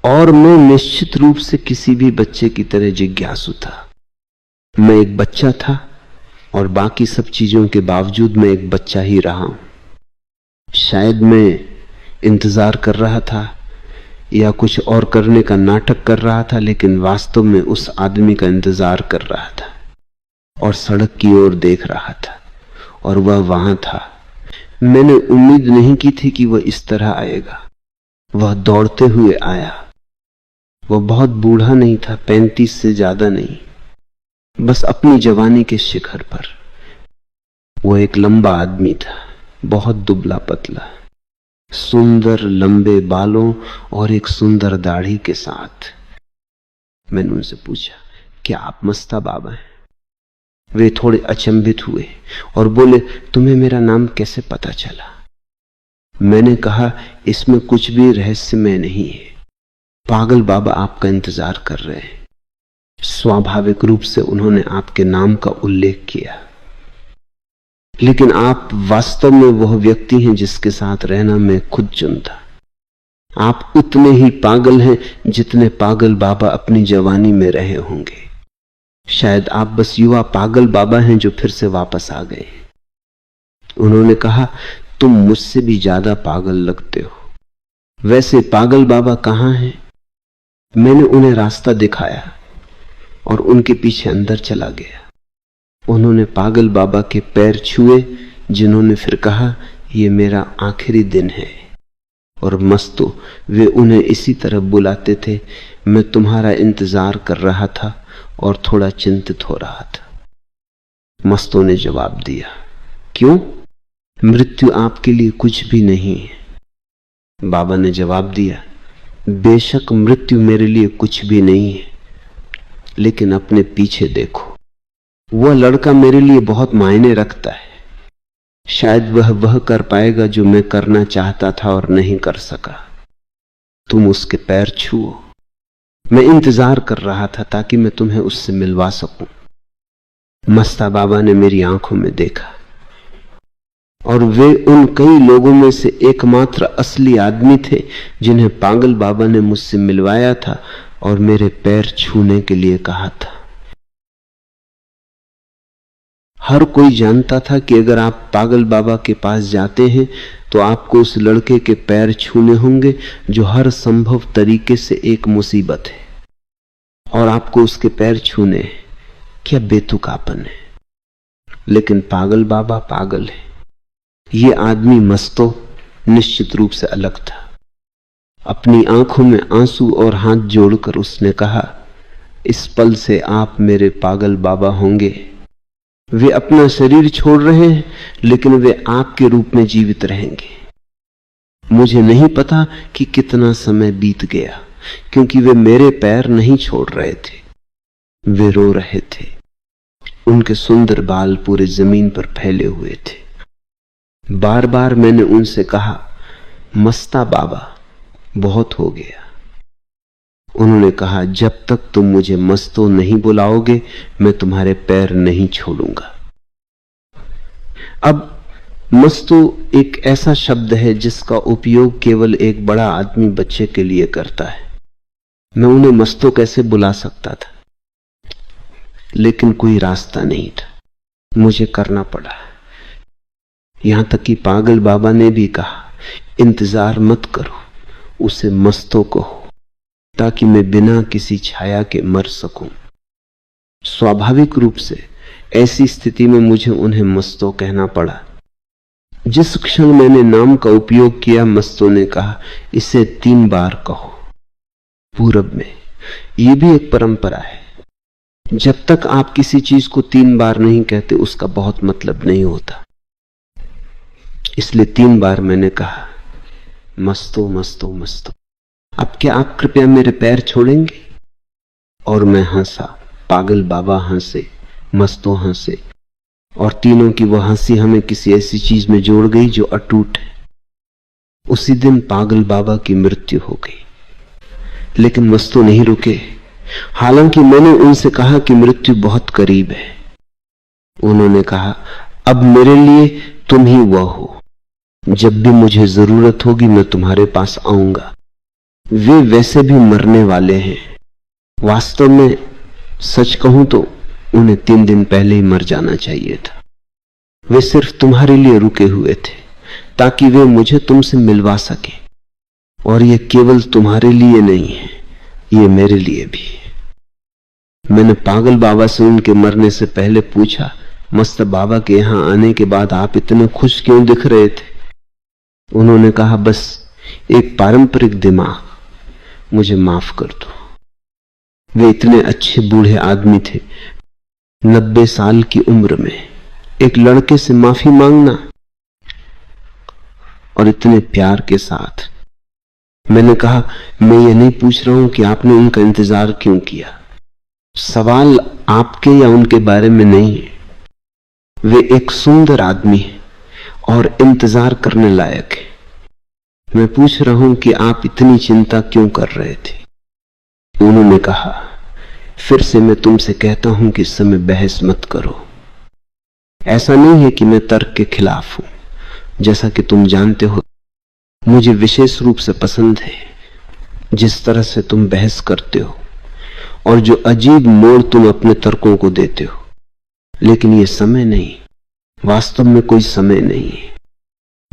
और मैं निश्चित रूप से किसी भी बच्चे की तरह जिज्ञासु था। मैं एक बच्चा था और बाकी सब चीजों के बावजूद मैं एक बच्चा ही रहा हूं। शायद मैं इंतजार कर रहा था या कुछ और करने का नाटक कर रहा था, लेकिन वास्तव में उस आदमी का इंतजार कर रहा था और सड़क की ओर देख रहा था, और वह वहां था। मैंने उम्मीद नहीं की थी कि वह इस तरह आएगा। वह दौड़ते हुए आया। वह बहुत बूढ़ा नहीं था, 35 से ज्यादा नहीं, बस अपनी जवानी के शिखर पर। वो एक लंबा आदमी था, बहुत दुबला पतला, सुंदर लंबे बालों और एक सुंदर दाढ़ी के साथ। मैंने उनसे पूछा, क्या आप मस्ता बाबा हैं? वे थोड़े अचंभित हुए और बोले, तुम्हें मेरा नाम कैसे पता चला? मैंने कहा, इसमें कुछ भी रहस्यमय नहीं है। पागल बाबा आपका इंतजार कर रहे हैं। स्वाभाविक रूप से उन्होंने आपके नाम का उल्लेख किया, लेकिन आप वास्तव में वह व्यक्ति हैं जिसके साथ रहना मैं खुद चुनता। आप उतने ही पागल हैं जितने पागल बाबा अपनी जवानी में रहे होंगे। शायद आप बस युवा पागल बाबा हैं जो फिर से वापस आ गए। उन्होंने कहा, तुम मुझसे भी ज्यादा पागल लगते हो। वैसे पागल बाबा कहां हैं? मैंने उन्हें रास्ता दिखाया और उनके पीछे अंदर चला गया। उन्होंने पागल बाबा के पैर छुए, जिन्होंने फिर कहा, यह मेरा आखिरी दिन है। और मस्तो वे उन्हें इसी तरह बुलाते थे। मैं तुम्हारा इंतजार कर रहा था और थोड़ा चिंतित हो रहा था। मस्तों ने जवाब दिया, क्यों? मृत्यु आपके लिए कुछ भी नहीं है। बाबा ने जवाब दिया, बेशक मृत्यु मेरे लिए कुछ भी नहीं है, लेकिन अपने पीछे देखो, वह लड़का मेरे लिए बहुत मायने रखता है। शायद वह कर पाएगा जो मैं करना चाहता था और नहीं कर सका। तुम उसके पैर छुओ। मैं इंतजार कर रहा था ताकि मैं तुम्हें उससे मिलवा सकूं। मस्ता बाबा ने मेरी आंखों में देखा, और वे उन कई लोगों में से एकमात्र असली आदमी थे जिन्हें पागल बाबा ने मुझसे मिलवाया था और मेरे पैर छूने के लिए कहा था। हर कोई जानता था कि अगर आप पागल बाबा के पास जाते हैं तो आपको उस लड़के के पैर छूने होंगे जो हर संभव तरीके से एक मुसीबत है, और आपको उसके पैर छूने हैं। क्या बेतुकापन है! लेकिन पागल बाबा पागल है। ये आदमी मस्तो निश्चित रूप से अलग था। अपनी आंखों में आंसू और हाथ जोड़कर उसने कहा, इस पल से आप मेरे पागल बाबा होंगे। वे अपना शरीर छोड़ रहे हैं, लेकिन वे आपके रूप में जीवित रहेंगे। मुझे नहीं पता कि कितना समय बीत गया, क्योंकि वे मेरे पैर नहीं छोड़ रहे थे, वे रो रहे थे। उनके सुंदर बाल पूरे जमीन पर फैले हुए थे। बार बार मैंने उनसे कहा, मस्ता बाबा, बहुत हो गया। उन्होंने कहा, जब तक तुम मुझे मस्तो नहीं बुलाओगे मैं तुम्हारे पैर नहीं छोड़ूंगा। अब मस्तो एक ऐसा शब्द है जिसका उपयोग केवल एक बड़ा आदमी बच्चे के लिए करता है। मैं उन्हें मस्तो कैसे बुला सकता था? लेकिन कोई रास्ता नहीं था, मुझे करना पड़ा। यहां तक कि पागल बाबा ने भी कहा, इंतजार मत करो, उसे मस्तो कहो, ताकि मैं बिना किसी छाया के मर सकूं। स्वाभाविक रूप से ऐसी स्थिति में मुझे उन्हें मस्तो कहना पड़ा। जिस क्षण मैंने नाम का उपयोग किया, मस्तो ने कहा, इसे 3 बार कहो। पूरब में यह भी एक परंपरा है, जब तक आप किसी चीज को 3 बार नहीं कहते उसका बहुत मतलब नहीं होता। इसलिए 3 बार मैंने कहा, मस्तो मस्तो मस्तो। अब क्या आप कृपया मेरे पैर छोड़ेंगे? और मैं हंसा, पागल बाबा हंसे, मस्तो हंसे, और तीनों की वह हंसी हमें किसी ऐसी चीज में जोड़ गई जो अटूट है। उसी दिन पागल बाबा की मृत्यु हो गई, लेकिन मस्तो नहीं रुके। हालांकि मैंने उनसे कहा कि मृत्यु बहुत करीब है। उन्होंने कहा, अब मेरे लिए तुम ही वह हो, जब भी मुझे जरूरत होगी मैं तुम्हारे पास आऊंगा। वे वैसे भी मरने वाले हैं। वास्तव में सच कहूं तो उन्हें 3 दिन पहले ही मर जाना चाहिए था। वे सिर्फ तुम्हारे लिए रुके हुए थे, ताकि वे मुझे तुमसे मिलवा सके। और ये केवल तुम्हारे लिए नहीं है, ये मेरे लिए भी है। मैंने पागल बाबा से उनके मरने से पहले पूछा, मस्त बाबा के यहां आने के बाद आप इतने खुश क्यों दिख रहे थे? उन्होंने कहा, बस एक पारंपरिक दिमाग, मुझे माफ कर दो। वे इतने अच्छे बूढ़े आदमी थे, 90 साल की उम्र में एक लड़के से माफी मांगना, और इतने प्यार के साथ। मैंने कहा, मैं ये नहीं पूछ रहा हूं कि आपने उनका इंतजार क्यों किया। सवाल आपके या उनके बारे में नहीं है। वे एक सुंदर आदमी है और इंतजार करने लायक है। मैं पूछ रहा हूं कि आप इतनी चिंता क्यों कर रहे थे? उन्होंने कहा, फिर से मैं तुमसे कहता हूं कि इस समय बहस मत करो। ऐसा नहीं है कि मैं तर्क के खिलाफ हूं, जैसा कि तुम जानते हो मुझे विशेष रूप से पसंद है जिस तरह से तुम बहस करते हो और जो अजीब मोड़ तुम अपने तर्कों को देते हो। लेकिन ये समय नहीं, वास्तव में कोई समय नहीं है।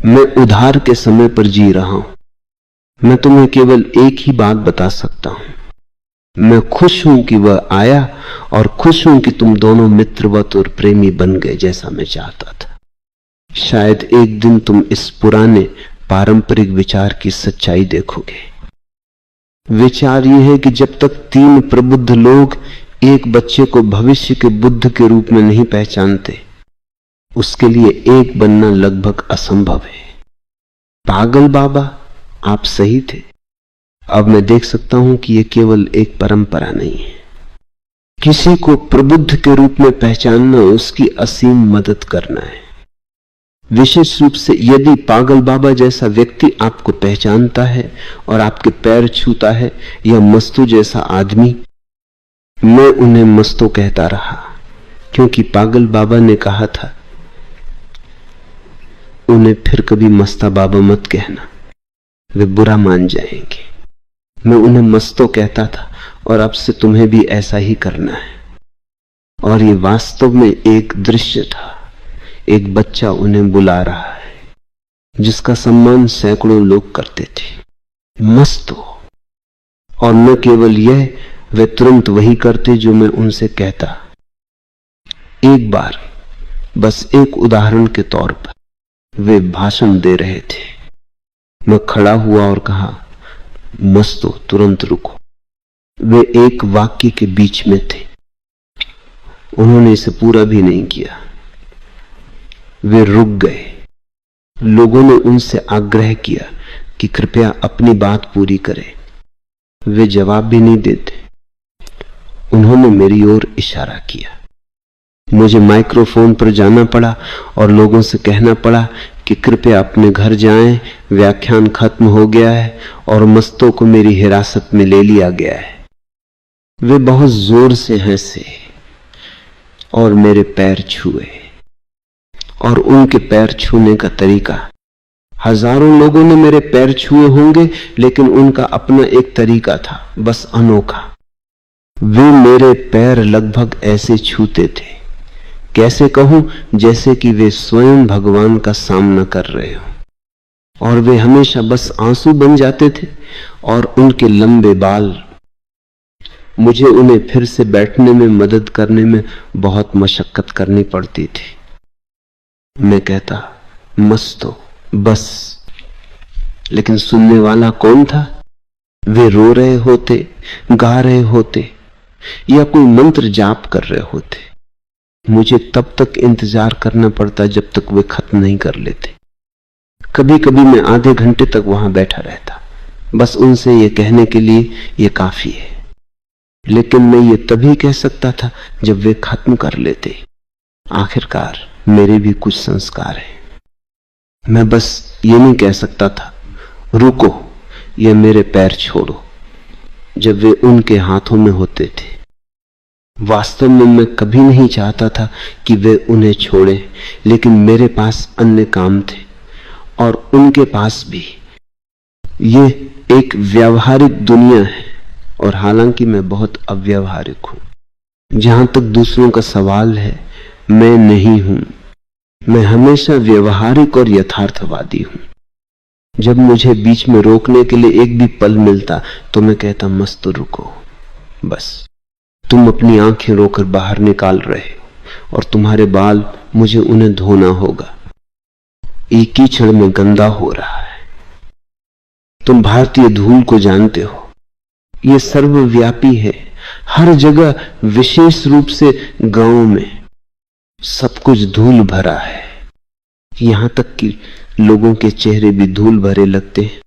मैं उधार के समय पर जी रहा हूं। मैं तुम्हें केवल एक ही बात बता सकता हूं, मैं खुश हूं कि वह आया और खुश हूं कि तुम दोनों मित्रवत और प्रेमी बन गए जैसा मैं चाहता था। शायद एक दिन तुम इस पुराने पारंपरिक विचार की सच्चाई देखोगे। विचार यह है कि जब तक 3 प्रबुद्ध लोग एक बच्चे को भविष्य के बुद्ध के रूप में नहीं पहचानते, उसके लिए एक बनना लगभग असंभव है। पागल बाबा, आप सही थे। अब मैं देख सकता हूं कि यह केवल एक परंपरा नहीं है। किसी को प्रबुद्ध के रूप में पहचानना उसकी असीम मदद करना है। विशेष रूप से यदि पागल बाबा जैसा व्यक्ति आपको पहचानता है और आपके पैर छूता है, या मस्तो जैसा आदमी। मैं उन्हें मस्तो कहता रहा क्योंकि पागल बाबा ने कहा था, उन्हें फिर कभी मस्ता बाबा मत कहना, वे बुरा मान जाएंगे। मैं उन्हें मस्तो कहता था और अब से तुम्हें भी ऐसा ही करना है। और ये वास्तव में एक दृश्य था। एक बच्चा उन्हें बुला रहा है जिसका सम्मान सैकड़ों लोग करते थे, मस्तो। और न केवल यह, वे तुरंत वही करते जो मैं उनसे कहता। एक बार, बस एक उदाहरण के तौर पर, वे भाषण दे रहे थे। मैं खड़ा हुआ और कहा, मस्तो तुरंत रुको। वे एक वाक्य के बीच में थे, उन्होंने इसे पूरा भी नहीं किया। वे रुक गए। लोगों ने उनसे आग्रह किया कि कृपया अपनी बात पूरी करें। वे जवाब भी नहीं देते। उन्होंने मेरी ओर इशारा किया। मुझे माइक्रोफोन पर जाना पड़ा और लोगों से कहना पड़ा कि कृपया अपने घर जाएं, व्याख्यान खत्म हो गया है और मस्तों को मेरी हिरासत में ले लिया गया है। वे बहुत जोर से हंसे और मेरे पैर छुए। और उनके पैर छूने का तरीका, हजारों लोगों ने मेरे पैर छुए होंगे, लेकिन उनका अपना एक तरीका था, बस अनोखा। वे मेरे पैर लगभग ऐसे छूते थे, कैसे कहूं, जैसे कि वे स्वयं भगवान का सामना कर रहे हो। और वे हमेशा बस आंसू बन जाते थे और उनके लंबे बाल, मुझे उन्हें फिर से बैठने में मदद करने में बहुत मशक्कत करनी पड़ती थी। मैं कहता मस्त हो बस, लेकिन सुनने वाला कौन था? वे रो रहे होते, गा रहे होते या कोई मंत्र जाप कर रहे होते। मुझे तब तक इंतजार करना पड़ता जब तक वे खत्म नहीं कर लेते। कभी कभी मैं आधे घंटे तक वहां बैठा रहता, बस उनसे ये कहने के लिए ये काफी है। लेकिन मैं ये तभी कह सकता था जब वे खत्म कर लेते। आखिरकार मेरे भी कुछ संस्कार हैं। मैं बस ये नहीं कह सकता था रुको या मेरे पैर छोड़ो जब वे उनके हाथों में होते थे। वास्तव में मैं कभी नहीं चाहता था कि वे उन्हें छोड़ें, लेकिन मेरे पास अन्य काम थे और उनके पास भी। ये एक व्यावहारिक दुनिया है और हालांकि मैं बहुत अव्यावहारिक हूं। जहां तक दूसरों का सवाल है, मैं नहीं हूं। मैं हमेशा व्यवहारिक और यथार्थवादी हूं। जब मुझे बीच में रोकने के लिए एक भी पल मिलता तो मैं कहता मस्त रुको बस। तुम अपनी आंखें रोकर बाहर निकाल रहे हो और तुम्हारे बाल, मुझे उन्हें धोना होगा। एक कीचड़ में गंदा हो रहा है। तुम भारतीय धूल को जानते हो, ये सर्वव्यापी है, हर जगह, विशेष रूप से गांव में सब कुछ धूल भरा है। यहां तक कि लोगों के चेहरे भी धूल भरे लगते हैं।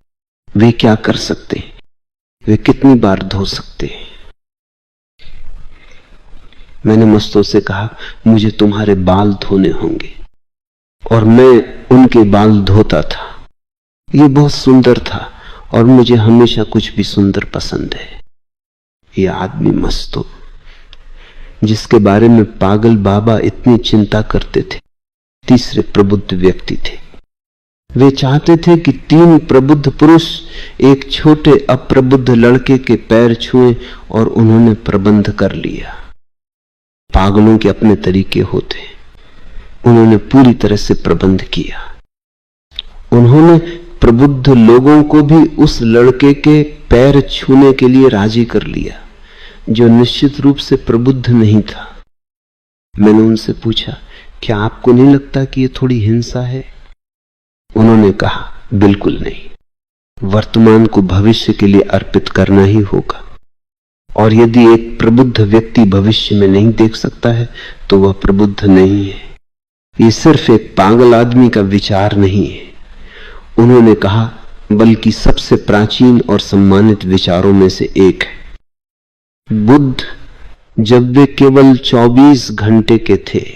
वे क्या कर सकते हैं? वे कितनी बार धो सकते हैं? मैंने मस्तों से कहा मुझे तुम्हारे बाल धोने होंगे, और मैं उनके बाल धोता था। ये बहुत सुंदर था और मुझे हमेशा कुछ भी सुंदर पसंद है। ये आदमी मस्तो, जिसके बारे में पागल बाबा इतनी चिंता करते थे, तीसरे प्रबुद्ध व्यक्ति थे। वे चाहते थे कि 3 प्रबुद्ध पुरुष एक छोटे अप्रबुद्ध लड़के के पैर छुएं, और उन्होंने प्रबंध कर लिया। पागलों के अपने तरीके होते, उन्होंने पूरी तरह से प्रबंध किया। उन्होंने प्रबुद्ध लोगों को भी उस लड़के के पैर छूने के लिए राजी कर लिया जो निश्चित रूप से प्रबुद्ध नहीं था। मैंने उनसे पूछा, क्या आपको नहीं लगता कि ये थोड़ी हिंसा है? उन्होंने कहा, बिल्कुल नहीं। वर्तमान को भविष्य के लिए अर्पित करना ही होगा, और यदि एक प्रबुद्ध व्यक्ति भविष्य में नहीं देख सकता है तो वह प्रबुद्ध नहीं है। ये सिर्फ एक पागल आदमी का विचार नहीं है। उन्होंने कहा, बल्कि सबसे प्राचीन और सम्मानित विचारों में से एक है। बुद्ध जब वे केवल 24 घंटे के थे,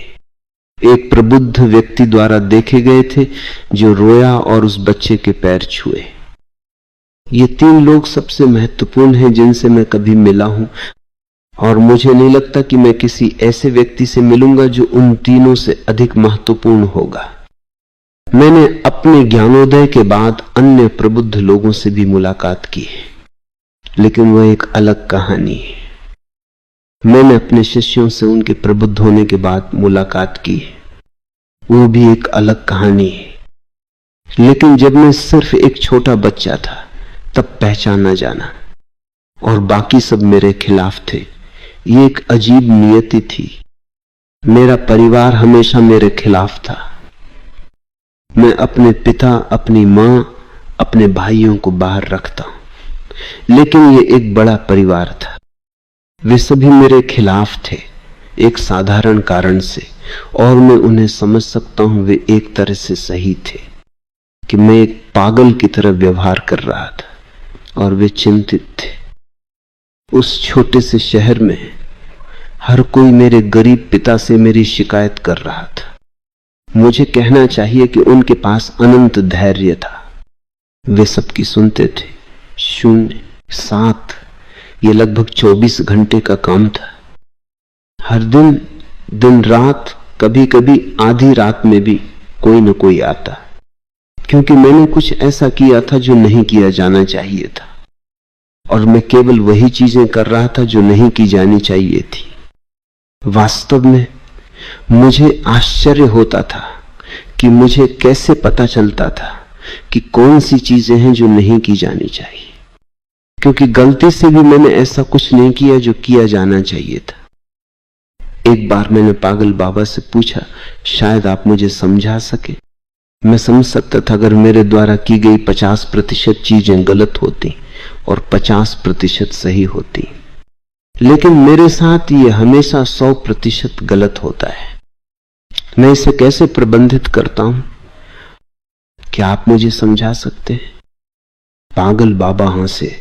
एक प्रबुद्ध व्यक्ति द्वारा देखे गए थे जो रोया और उस बच्चे के पैर छुए। ये 3 लोग सबसे महत्वपूर्ण हैं जिनसे मैं कभी मिला हूं, और मुझे नहीं लगता कि मैं किसी ऐसे व्यक्ति से मिलूंगा जो उन तीनों से अधिक महत्वपूर्ण होगा। मैंने अपने ज्ञानोदय के बाद अन्य प्रबुद्ध लोगों से भी मुलाकात की है, लेकिन वह एक अलग कहानी है। मैंने अपने शिष्यों से उनके प्रबुद्ध होने के बाद मुलाकात की है, वो भी एक अलग कहानी है। लेकिन जब मैं सिर्फ एक छोटा बच्चा था तब पहचाना जाना, और बाकी सब मेरे खिलाफ थे। ये एक अजीब नियति थी। मेरा परिवार हमेशा मेरे खिलाफ था। मैं अपने पिता, अपनी मां, अपने भाइयों को बाहर रखता हूं, लेकिन ये एक बड़ा परिवार था। वे सभी मेरे खिलाफ थे, एक साधारण कारण से, और मैं उन्हें समझ सकता हूं। वे एक तरह से सही थे कि मैं एक पागल की तरह व्यवहार कर रहा था, और वे चिंतित थे। उस छोटे से शहर में हर कोई मेरे गरीब पिता से मेरी शिकायत कर रहा था। मुझे कहना चाहिए कि उनके पास अनंत धैर्य था। वे सबकी सुनते थे। 0, 7, ये लगभग 24 घंटे का काम था। हर दिन, दिन रात, कभी कभी आधी रात में भी कोई न कोई आता, क्योंकि मैंने कुछ ऐसा किया था जो नहीं किया जाना चाहिए था। और मैं केवल वही चीजें कर रहा था जो नहीं की जानी चाहिए थी। वास्तव में मुझे आश्चर्य होता था कि मुझे कैसे पता चलता था कि कौन सी चीजें हैं जो नहीं की जानी चाहिए, क्योंकि गलती से भी मैंने ऐसा कुछ नहीं किया जो किया जाना चाहिए था। एक बार मैंने पागल बाबा से पूछा, शायद आप मुझे समझा सके। मैं समझ सकता था अगर मेरे द्वारा की गई 50% चीजें गलत होती और 50% सही होती, लेकिन मेरे साथ ये हमेशा 100% गलत होता है। मैं इसे कैसे प्रबंधित करता हूं, क्या आप मुझे समझा सकते हैं? पागल बाबा हंसे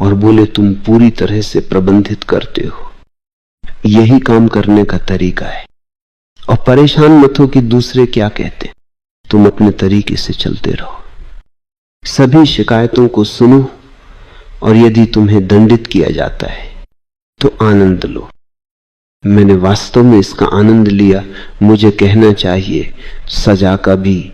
और बोले, तुम पूरी तरह से प्रबंधित करते हो, यही काम करने का तरीका है। और परेशान मत हो कि दूसरे क्या कहते, तुम अपने तरीके से चलते रहो। सभी शिकायतों को सुनो और यदि तुम्हें दंडित किया जाता है तो आनंद लो। मैंने वास्तव में इसका आनंद लिया। मुझे कहना चाहिए सजा का भी।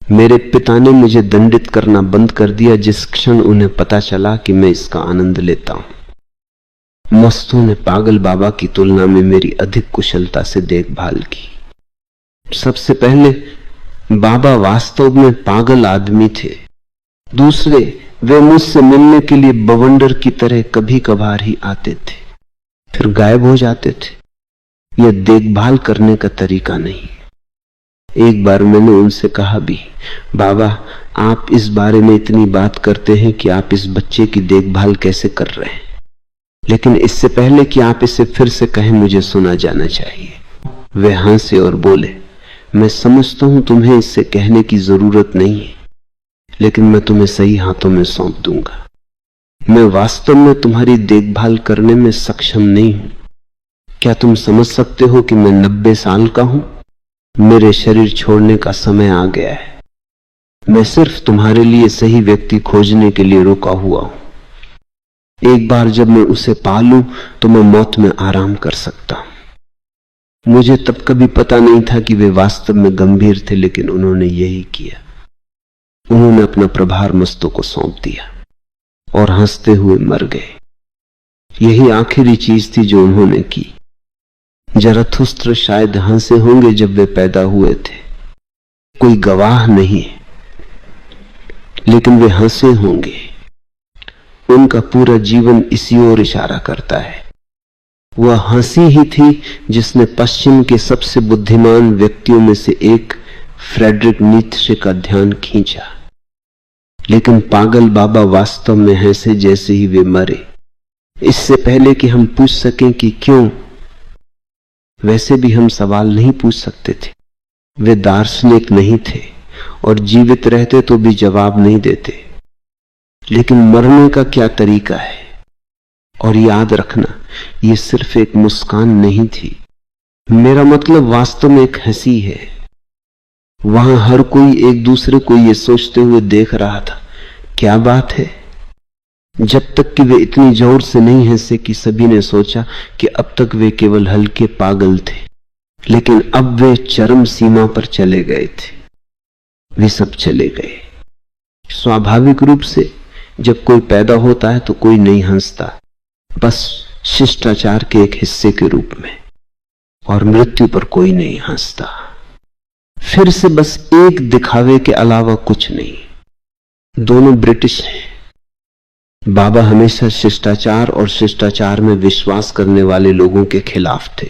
मेरे पिता ने मुझे दंडित करना बंद कर दिया जिस क्षण उन्हें पता चला कि मैं इसका आनंद लेता हूं। मस्तों ने पागल बाबा की तुलना में मेरी अधिक कुशलता से देखभाल की। सबसे पहले बाबा वास्तव में पागल आदमी थे। दूसरे, वे मुझसे मिलने के लिए बवंडर की तरह कभी कभार ही आते थे, फिर गायब हो जाते थे। यह देखभाल करने का तरीका नहीं। एक बार मैंने उनसे कहा भी, बाबा आप इस बारे में इतनी बात करते हैं कि आप इस बच्चे की देखभाल कैसे कर रहे हैं, लेकिन इससे पहले कि आप इसे फिर से कहें मुझे सुना जाना चाहिए। वे हंसे और बोले, मैं समझता हूं तुम्हें इससे कहने की जरूरत नहीं है, लेकिन मैं तुम्हें सही हाथों में सौंप दूंगा। मैं वास्तव में तुम्हारी देखभाल करने में सक्षम नहीं हूं। क्या तुम समझ सकते हो कि मैं 90 साल का हूं? मेरे शरीर छोड़ने का समय आ गया है। मैं सिर्फ तुम्हारे लिए सही व्यक्ति खोजने के लिए रुका हुआ हूं। एक बार जब मैं उसे पा लूं तो मैं मौत में आराम कर सकता हूं। मुझे तब कभी पता नहीं था कि वे वास्तव में गंभीर थे, लेकिन उन्होंने यही किया। उन्होंने अपना प्रभार मस्तों को सौंप दिया और हंसते हुए मर गए। यही आखिरी चीज थी जो उन्होंने की। जरथुस्त्र शायद हंसे होंगे जब वे पैदा हुए थे, कोई गवाह नहीं, लेकिन वे हंसे होंगे। उनका पूरा जीवन इसी ओर इशारा करता है। वह हंसी ही थी जिसने पश्चिम के सबसे बुद्धिमान व्यक्तियों में से एक फ्रेडरिक नीत्शे का ध्यान खींचा। लेकिन पागल बाबा वास्तव में हंसे जैसे ही वे मरे, इससे पहले कि हम पूछ सकें कि क्यों। वैसे भी हम सवाल नहीं पूछ सकते थे। वे दार्शनिक नहीं थे और जीवित रहते तो भी जवाब नहीं देते। लेकिन मरने का क्या तरीका है? और याद रखना, ये सिर्फ एक मुस्कान नहीं थी। मेरा मतलब वास्तव में एक हंसी है। वहां हर कोई एक दूसरे को ये सोचते हुए देख रहा था, क्या बात है? जब तक कि वे इतनी जोर से नहीं हंसे कि सभी ने सोचा कि अब तक वे केवल हल्के पागल थे, लेकिन अब वे चरम सीमा पर चले गए थे। वे सब चले गए। स्वाभाविक रूप से जब कोई पैदा होता है तो कोई नहीं हंसता, बस शिष्टाचार के एक हिस्से के रूप में, और मृत्यु पर कोई नहीं हंसता। फिर से बस एक दिखावे के अलावा कुछ नहीं। दोनों ब्रिटिश हैं। बाबा हमेशा शिष्टाचार और शिष्टाचार में विश्वास करने वाले लोगों के खिलाफ थे।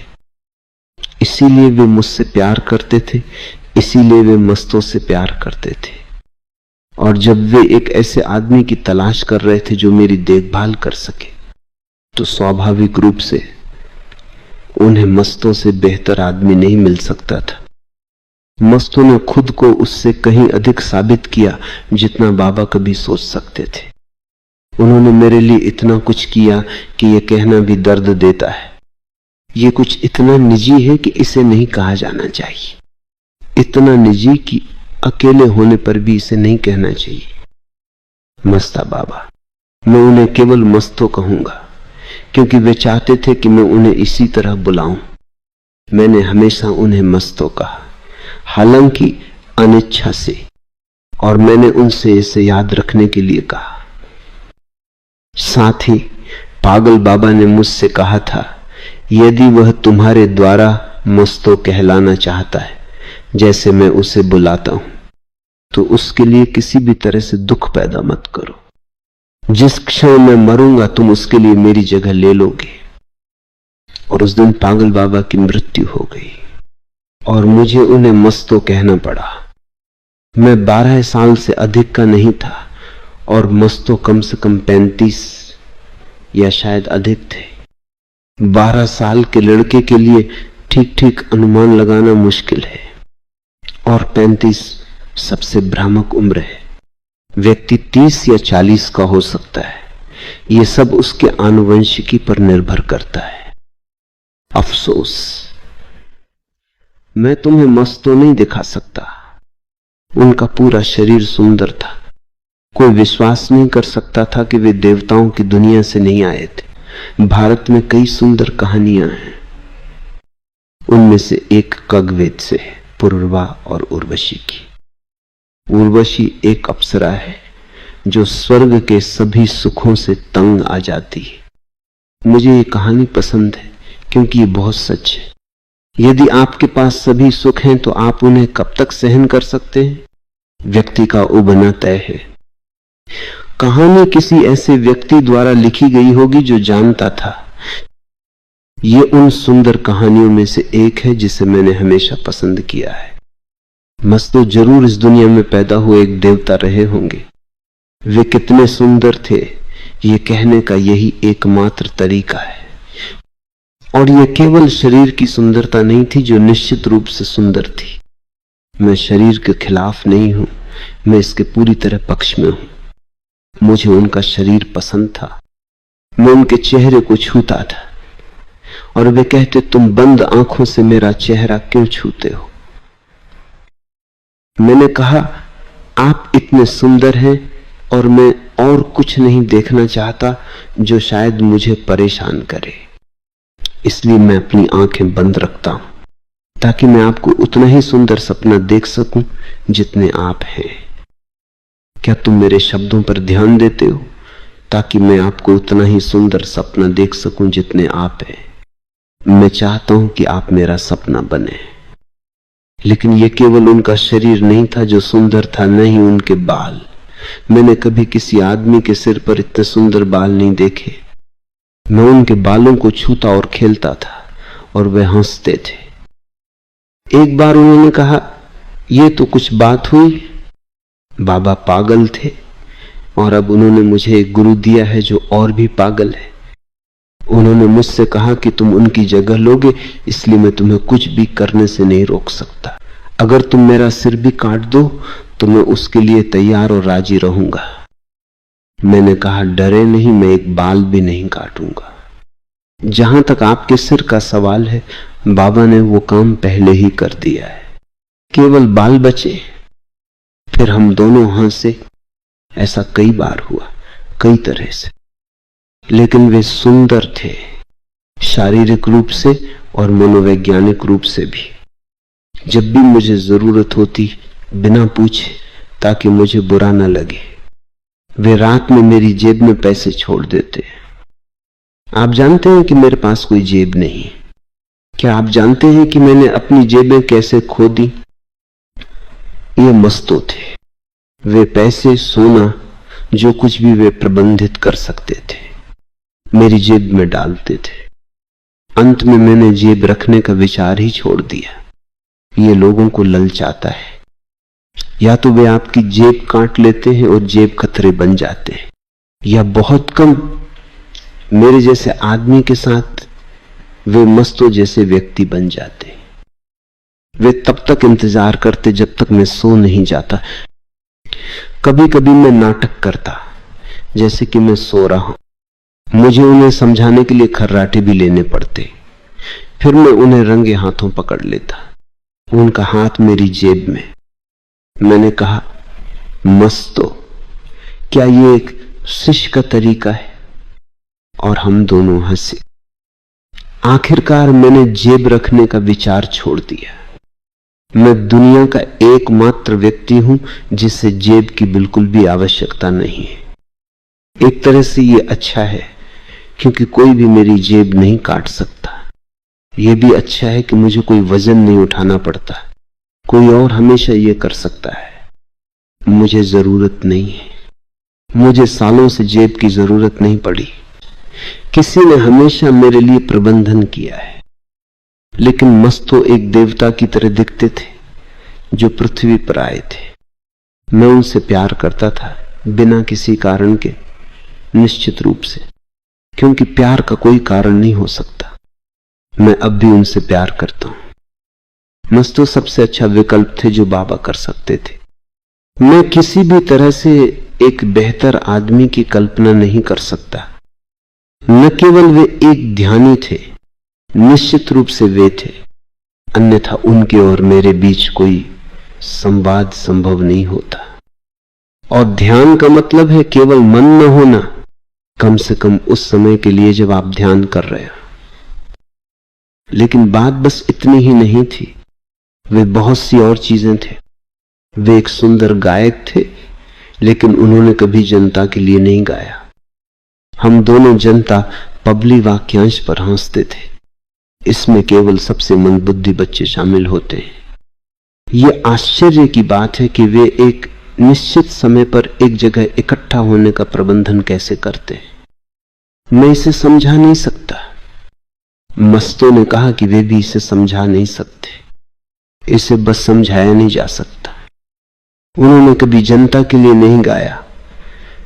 इसीलिए वे मुझसे प्यार करते थे, इसीलिए वे मस्तों से प्यार करते थे। और जब वे एक ऐसे आदमी की तलाश कर रहे थे जो मेरी देखभाल कर सके, तो स्वाभाविक रूप से उन्हें मस्तों से बेहतर आदमी नहीं मिल सकता था। मस्तों ने खुद को उससे कहीं अधिक साबित किया जितना बाबा कभी सोच सकते थे। उन्होंने मेरे लिए इतना कुछ किया कि यह कहना भी दर्द देता है। ये कुछ इतना निजी है कि इसे नहीं कहा जाना चाहिए, इतना निजी कि अकेले होने पर भी इसे नहीं कहना चाहिए। मस्ता बाबा, मैं उन्हें केवल मस्तो कहूंगा क्योंकि वे चाहते थे कि मैं उन्हें इसी तरह बुलाऊं। मैंने हमेशा उन्हें मस्तो कहा, हालांकि अनिच्छा से, और मैंने उनसे इसे याद रखने के लिए कहा। साथ ही पागल बाबा ने मुझसे कहा था, यदि वह तुम्हारे द्वारा मस्तो कहलाना चाहता है जैसे मैं उसे बुलाता हूं, तो उसके लिए किसी भी तरह से दुख पैदा मत करो। जिस क्षण मैं मरूंगा तुम उसके लिए मेरी जगह ले लोगे। और उस दिन पागल बाबा की मृत्यु हो गई और मुझे उन्हें मस्तो कहना पड़ा। मैं 12 साल से अधिक का नहीं था और मस्तो कम से कम 35 या शायद अधिक थे। 12 साल के लड़के के लिए ठीक ठीक अनुमान लगाना मुश्किल है और 35 सबसे भ्रामक उम्र है। व्यक्ति 30 या 40 का हो सकता है। यह सब उसके आनुवंशिकी पर निर्भर करता है। अफसोस, मैं तुम्हें मस्तो नहीं दिखा सकता। उनका पूरा शरीर सुंदर था। कोई विश्वास नहीं कर सकता था कि वे देवताओं की दुनिया से नहीं आए थे। भारत में कई सुंदर कहानियां हैं। उनमें से एक कग्वेद से है, पुरुरवा और उर्वशी की। उर्वशी एक अप्सरा है जो स्वर्ग के सभी सुखों से तंग आ जाती है। मुझे ये कहानी पसंद है क्योंकि ये बहुत सच है। यदि आपके पास सभी सुख हैं तो आप उन्हें कब तक सहन कर सकते हैं? व्यक्ति का उबना तय है। कहानी किसी ऐसे व्यक्ति द्वारा लिखी गई होगी जो जानता था। ये उन सुंदर कहानियों में से एक है जिसे मैंने हमेशा पसंद किया है। मस्तो जरूर इस दुनिया में पैदा हुए एक देवता रहे होंगे। वे कितने सुंदर थे ये कहने का यही एकमात्र तरीका है। और यह केवल शरीर की सुंदरता नहीं थी जो निश्चित रूप से सुंदर थी। मैं शरीर के खिलाफ नहीं हूं, मैं इसके पूरी तरह पक्ष में हूं। मुझे उनका शरीर पसंद था। मैं उनके चेहरे को छूता था और वे कहते, तुम बंद आंखों से मेरा चेहरा क्यों छूते हो? मैंने कहा, आप इतने सुंदर हैं और मैं और कुछ नहीं देखना चाहता जो शायद मुझे परेशान करे। इसलिए मैं अपनी आंखें बंद रखता हूं ताकि मैं आपको उतना ही सुंदर सपना देख सकूं जितने आप हैं। क्या तुम मेरे शब्दों पर ध्यान देते हो? ताकि मैं आपको उतना ही सुंदर सपना देख सकूं जितने आप हैं। मैं चाहता हूं कि आप मेरा सपना बने। लेकिन यह केवल उनका शरीर नहीं था जो सुंदर था, न ही उनके बाल। मैंने कभी किसी आदमी के सिर पर इतने सुंदर बाल नहीं देखे। मैं उनके बालों को छूता और खेलता था और वे हंसते थे। एक बार उन्होंने कहा, यह तो कुछ बात हुई। बाबा पागल थे और अब उन्होंने मुझे एक गुरु दिया है जो और भी पागल है। उन्होंने मुझसे कहा कि तुम उनकी जगह लोगे, इसलिए मैं तुम्हें कुछ भी करने से नहीं रोक सकता। अगर तुम मेरा सिर भी काट दो तो मैं उसके लिए तैयार और राजी रहूंगा। मैंने कहा, डरे नहीं, मैं एक बाल भी नहीं काटूंगा। जहां तक आपके सिर का सवाल है, बाबा ने वो काम पहले ही कर दिया है। केवल बाल बचे। फिर हम दोनों हंसे। ऐसा कई बार हुआ, कई तरह से। लेकिन वे सुंदर थे, शारीरिक रूप से और मनोवैज्ञानिक रूप से भी। जब भी मुझे जरूरत होती, बिना पूछे, ताकि मुझे बुरा न लगे, वे रात में मेरी जेब में पैसे छोड़ देते। आप जानते हैं कि मेरे पास कोई जेब नहीं। क्या आप जानते हैं कि मैंने अपनी जेबें कैसे खो दी? ये मस्तो थे। वे पैसे, सोना, जो कुछ भी वे प्रबंधित कर सकते थे, मेरी जेब में डालते थे। अंत में मैंने जेब रखने का विचार ही छोड़ दिया। ये लोगों को ललचाता है। या तो वे आपकी जेब काट लेते हैं और जेब खतरे बन जाते हैं, या बहुत कम मेरे जैसे आदमी के साथ वे मस्तों जैसे व्यक्ति बन जाते हैं। वे तब तक इंतजार करते जब तक मैं सो नहीं जाता। कभी कभी मैं नाटक करता जैसे कि मैं सो रहा हूं। मुझे उन्हें समझाने के लिए खर्राटे भी लेने पड़ते। फिर मैं उन्हें रंगे हाथों पकड़ लेता, उनका हाथ मेरी जेब में। मैंने कहा, मस्तो, क्या ये एक शिष्य का तरीका है? और हम दोनों हंसे। आखिरकार मैंने जेब रखने का विचार छोड़ दिया। मैं दुनिया का एकमात्र व्यक्ति हूं जिसे जेब की बिल्कुल भी आवश्यकता नहीं है। एक तरह से ये अच्छा है क्योंकि कोई भी मेरी जेब नहीं काट सकता। ये भी अच्छा है कि मुझे कोई वजन नहीं उठाना पड़ता। कोई और हमेशा ये कर सकता है, मुझे जरूरत नहीं है। मुझे सालों से जेब की जरूरत नहीं पड़ी। किसी ने हमेशा मेरे लिए प्रबंधन किया है। लेकिन मस्तो एक देवता की तरह दिखते थे जो पृथ्वी पर आए थे। मैं उनसे प्यार करता था बिना किसी कारण के, निश्चित रूप से, क्योंकि प्यार का कोई कारण नहीं हो सकता। मैं अब भी उनसे प्यार करता हूं। मस्तो सबसे अच्छा विकल्प थे जो बाबा कर सकते थे। मैं किसी भी तरह से एक बेहतर आदमी की कल्पना नहीं कर सकता। न केवल वे एक ध्यानी थे, निश्चित रूप से वे थे, अन्यथा उनके और मेरे बीच कोई संवाद संभव नहीं होता। और ध्यान का मतलब है केवल मन न होना, कम से कम उस समय के लिए जब आप ध्यान कर रहे हो। लेकिन बात बस इतनी ही नहीं थी, वे बहुत सी और चीजें थे। वे एक सुंदर गायक थे, लेकिन उन्होंने कभी जनता के लिए नहीं गाया। हम दोनों जनता पबली वाक्यांश पर हंसते थे। इसमें केवल सबसे मंदबुद्धि बच्चे शामिल होते हैं। ये आश्चर्य की बात है कि वे एक निश्चित समय पर एक जगह इकट्ठा होने का प्रबंधन कैसे करते हैं। मैं इसे समझा नहीं सकता। मस्तों ने कहा कि वे भी इसे समझा नहीं सकते, इसे बस समझाया नहीं जा सकता। उन्होंने कभी जनता के लिए नहीं गाया,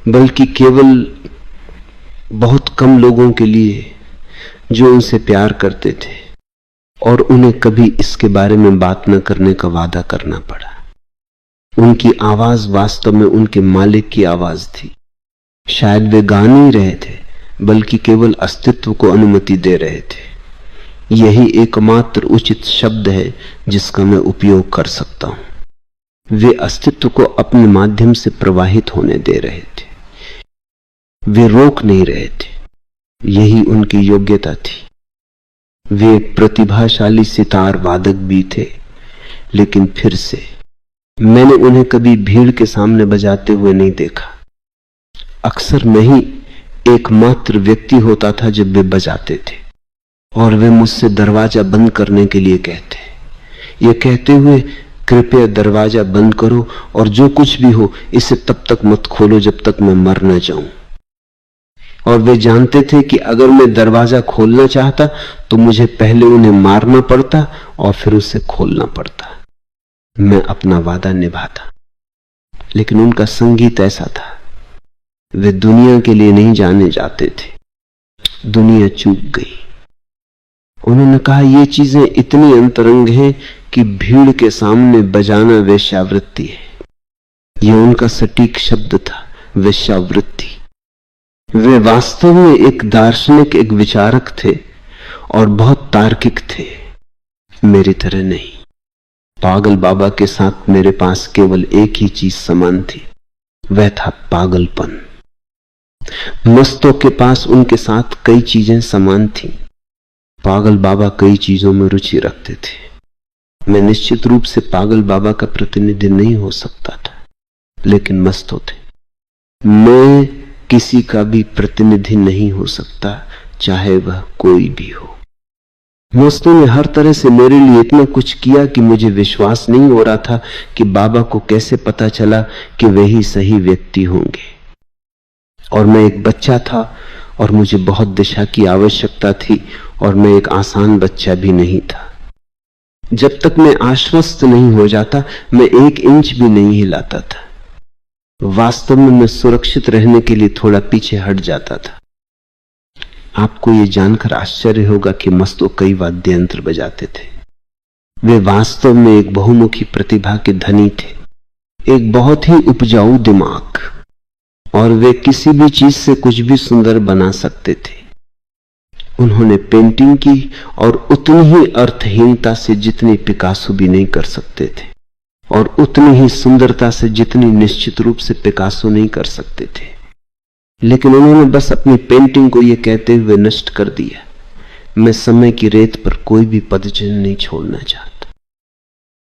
बल्कि केवल बहुत कम लोगों के लिए जो उनसे प्यार करते थे, और उन्हें कभी इसके बारे में बात न करने का वादा करना पड़ा। उनकी आवाज वास्तव में उनके मालिक की आवाज थी। शायद वे गा नहीं रहे थे, बल्कि केवल अस्तित्व को अनुमति दे रहे थे। यही एकमात्र उचित शब्द है जिसका मैं उपयोग कर सकता हूं। वे अस्तित्व को अपने माध्यम से प्रवाहित होने दे रहे थे, वे रोक नहीं रहे थे। यही उनकी योग्यता थी। वे प्रतिभाशाली सितार वादक भी थे, लेकिन फिर से मैंने उन्हें कभी भीड़ के सामने बजाते हुए नहीं देखा। अक्सर मैं ही एकमात्र व्यक्ति होता था जब वे बजाते थे, और वे मुझसे दरवाजा बंद करने के लिए कहते, ये कहते हुए, कृपया दरवाजा बंद करो और जो कुछ भी हो इसे तब तक मत खोलो जब तक मैं मर न जाऊं। और वे जानते थे कि अगर मैं दरवाजा खोलना चाहता तो मुझे पहले उन्हें मारना पड़ता और फिर उसे खोलना पड़ता। मैं अपना वादा निभाता। लेकिन उनका संगीत ऐसा था, वे दुनिया के लिए नहीं जाने जाते थे। दुनिया चूक गई। उन्होंने कहा, ये चीजें इतनी अंतरंग हैं कि भीड़ के सामने बजाना वेश्यावृत्ति है। यह उनका सटीक शब्द था, वेश्यावृत्ति। वे वास्तव में एक दार्शनिक, एक विचारक थे और बहुत तार्किक थे, मेरी तरह नहीं। पागल बाबा के साथ मेरे पास केवल एक ही चीज समान थी, वह था पागलपन। मस्तों के पास उनके साथ कई चीजें समान थीं। पागल बाबा कई चीजों में रुचि रखते थे। मैं निश्चित रूप से पागल बाबा का प्रतिनिधि नहीं हो सकता था, लेकिन मस्तो थे। मैं किसी का भी प्रतिनिधि नहीं हो सकता, चाहे वह कोई भी हो। मस्तों ने हर तरह से मेरे लिए इतना कुछ किया कि मुझे विश्वास नहीं हो रहा था कि बाबा को कैसे पता चला कि वे ही सही व्यक्ति होंगे। और मैं एक बच्चा था और मुझे बहुत दिशा की आवश्यकता थी, और मैं एक आसान बच्चा भी नहीं था। जब तक मैं आश्वस्त नहीं हो जाता, मैं 1 इंच भी नहीं हिलाता था। वास्तव में मैं सुरक्षित रहने के लिए थोड़ा पीछे हट जाता था। आपको यह जानकर आश्चर्य होगा कि मस्तो कई वाद्य यंत्र बजाते थे। वे वास्तव में एक बहुमुखी प्रतिभा के धनी थे, एक बहुत ही उपजाऊ दिमाग, और वे किसी भी चीज से कुछ भी सुंदर बना सकते थे। उन्होंने पेंटिंग की, और उतनी ही अर्थहीनता से जितनी पिकासो भी नहीं कर सकते थे, और उतनी ही सुंदरता से जितनी निश्चित रूप से पिकासो नहीं कर सकते थे। लेकिन उन्होंने बस अपनी पेंटिंग को यह कहते हुए नष्ट कर दिया, मैं समय की रेत पर कोई भी पदचिन्ह नहीं छोड़ना चाहता।